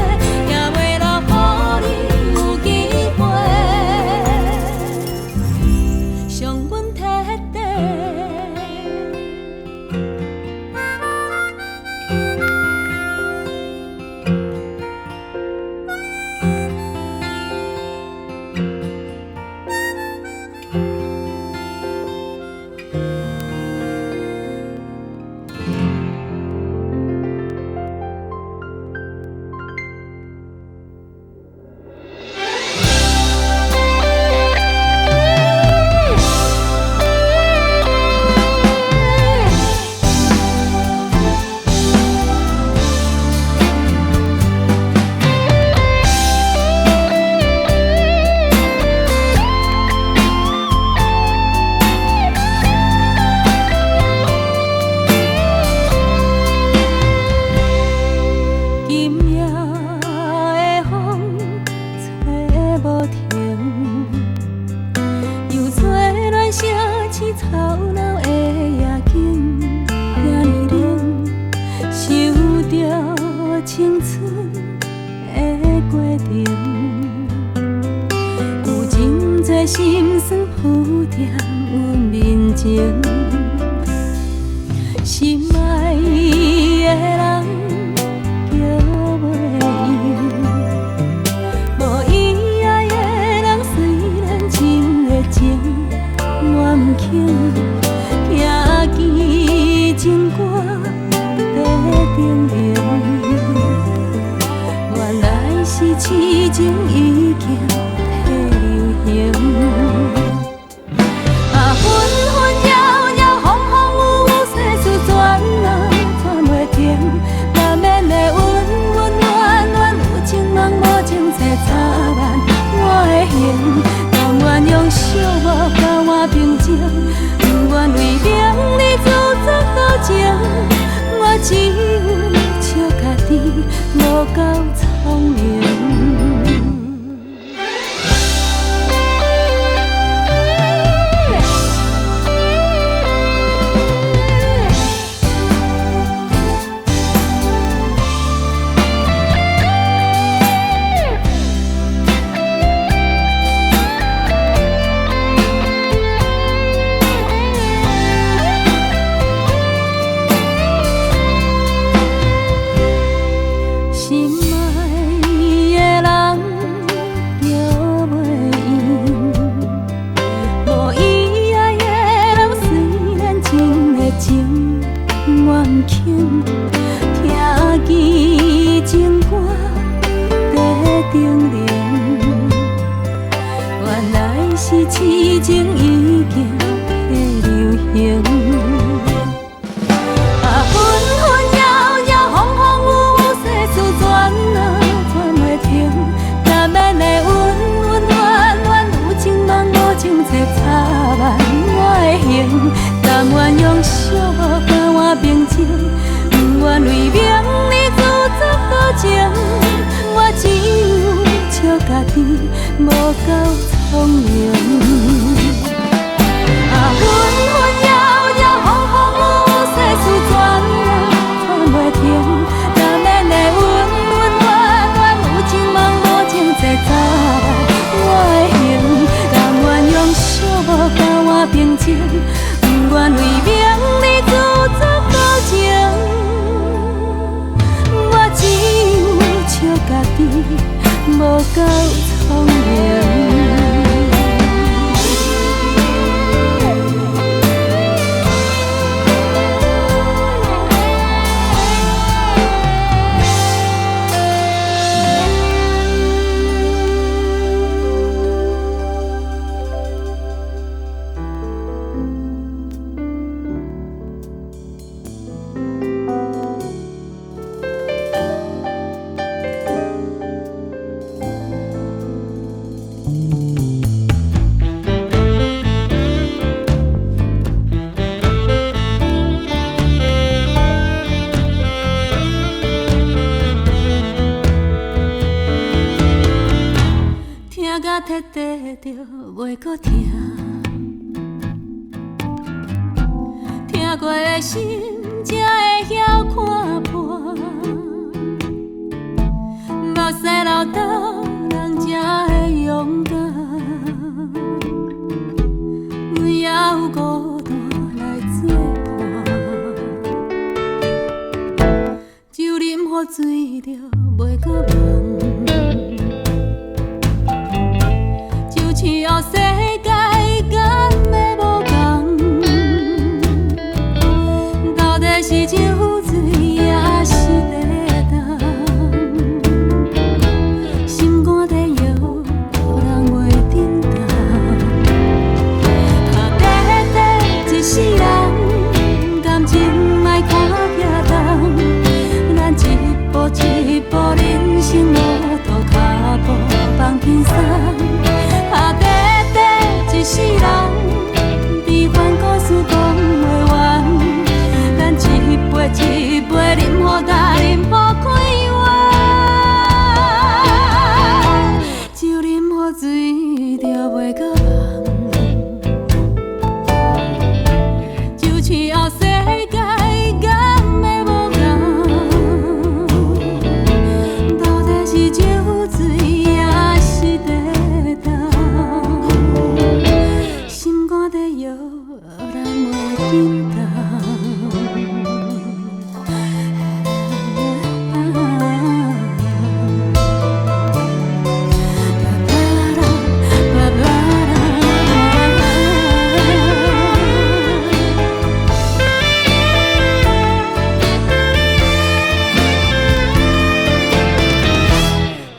心酸浮在阮面前，心爱的人叫袂赢，无意爱的人虽然真热情，我毋肯行见情歌在定定，原来是痴情已经。啊，分分摇摇，风风雨雨，世事转啊转袂停。难免的温温暖暖，有情梦无情，切插满我的心。家己无够聪明。纷纷扰扰，风风雨雨，世事转转袂停。难免的温温暖暖，有情梦无情，这早我会行。甘愿用寂寞甲我平静，不愿为名利自作多情。我只有笑家己无够聪明。摕摕着袂搁听，听过的心才会晓看破，目屎流倒，人才会勇敢，也有孤单来作伴，酒啉好醉着袂搁忘。以后世界敢会无同？到底是酒醉还是地重？心肝在摇，人袂振动。下短短一世人，感情莫看遐重。咱一步一步，人生路途脚步放轻松。一世人，悲欢故事讲袂完，咱一杯一杯饮好大，饮好快活，酒啉好醉着袂搁忘，酒醉后世界敢会无同？到底是酒醉还是地重？人袂振动。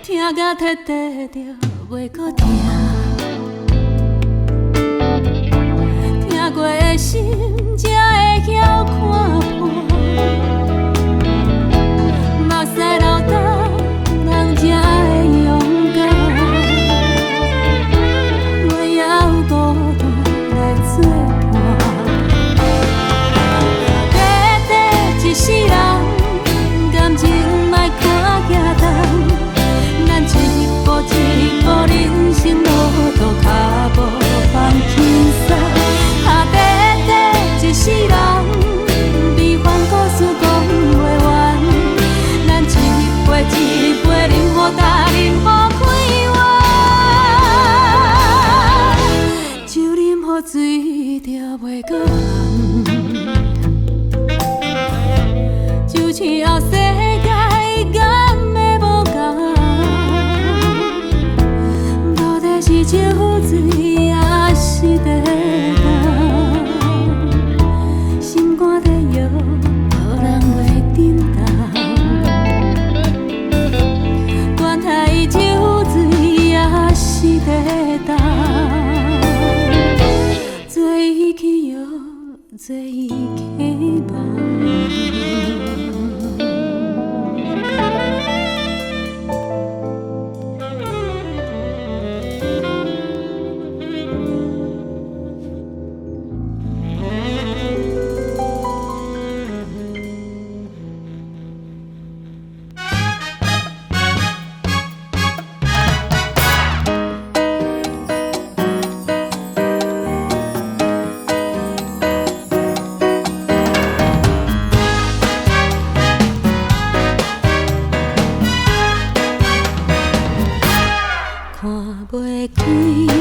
听甲摕摕着袂搁听。过的心才会晓看破，目屎流倒，人才会勇敢，我也有孤单来作伴。短短一世人，感情莫看遐重，咱一步一步，人生路途脚步放轻松。一世人，悲欢故事讲袂完，咱一杯一杯饮好大，饮好快活，酒啉好醉着袂搁忘，酒醉后世界敢会无同？到底是酒醉还是地重？做伊起梦。水。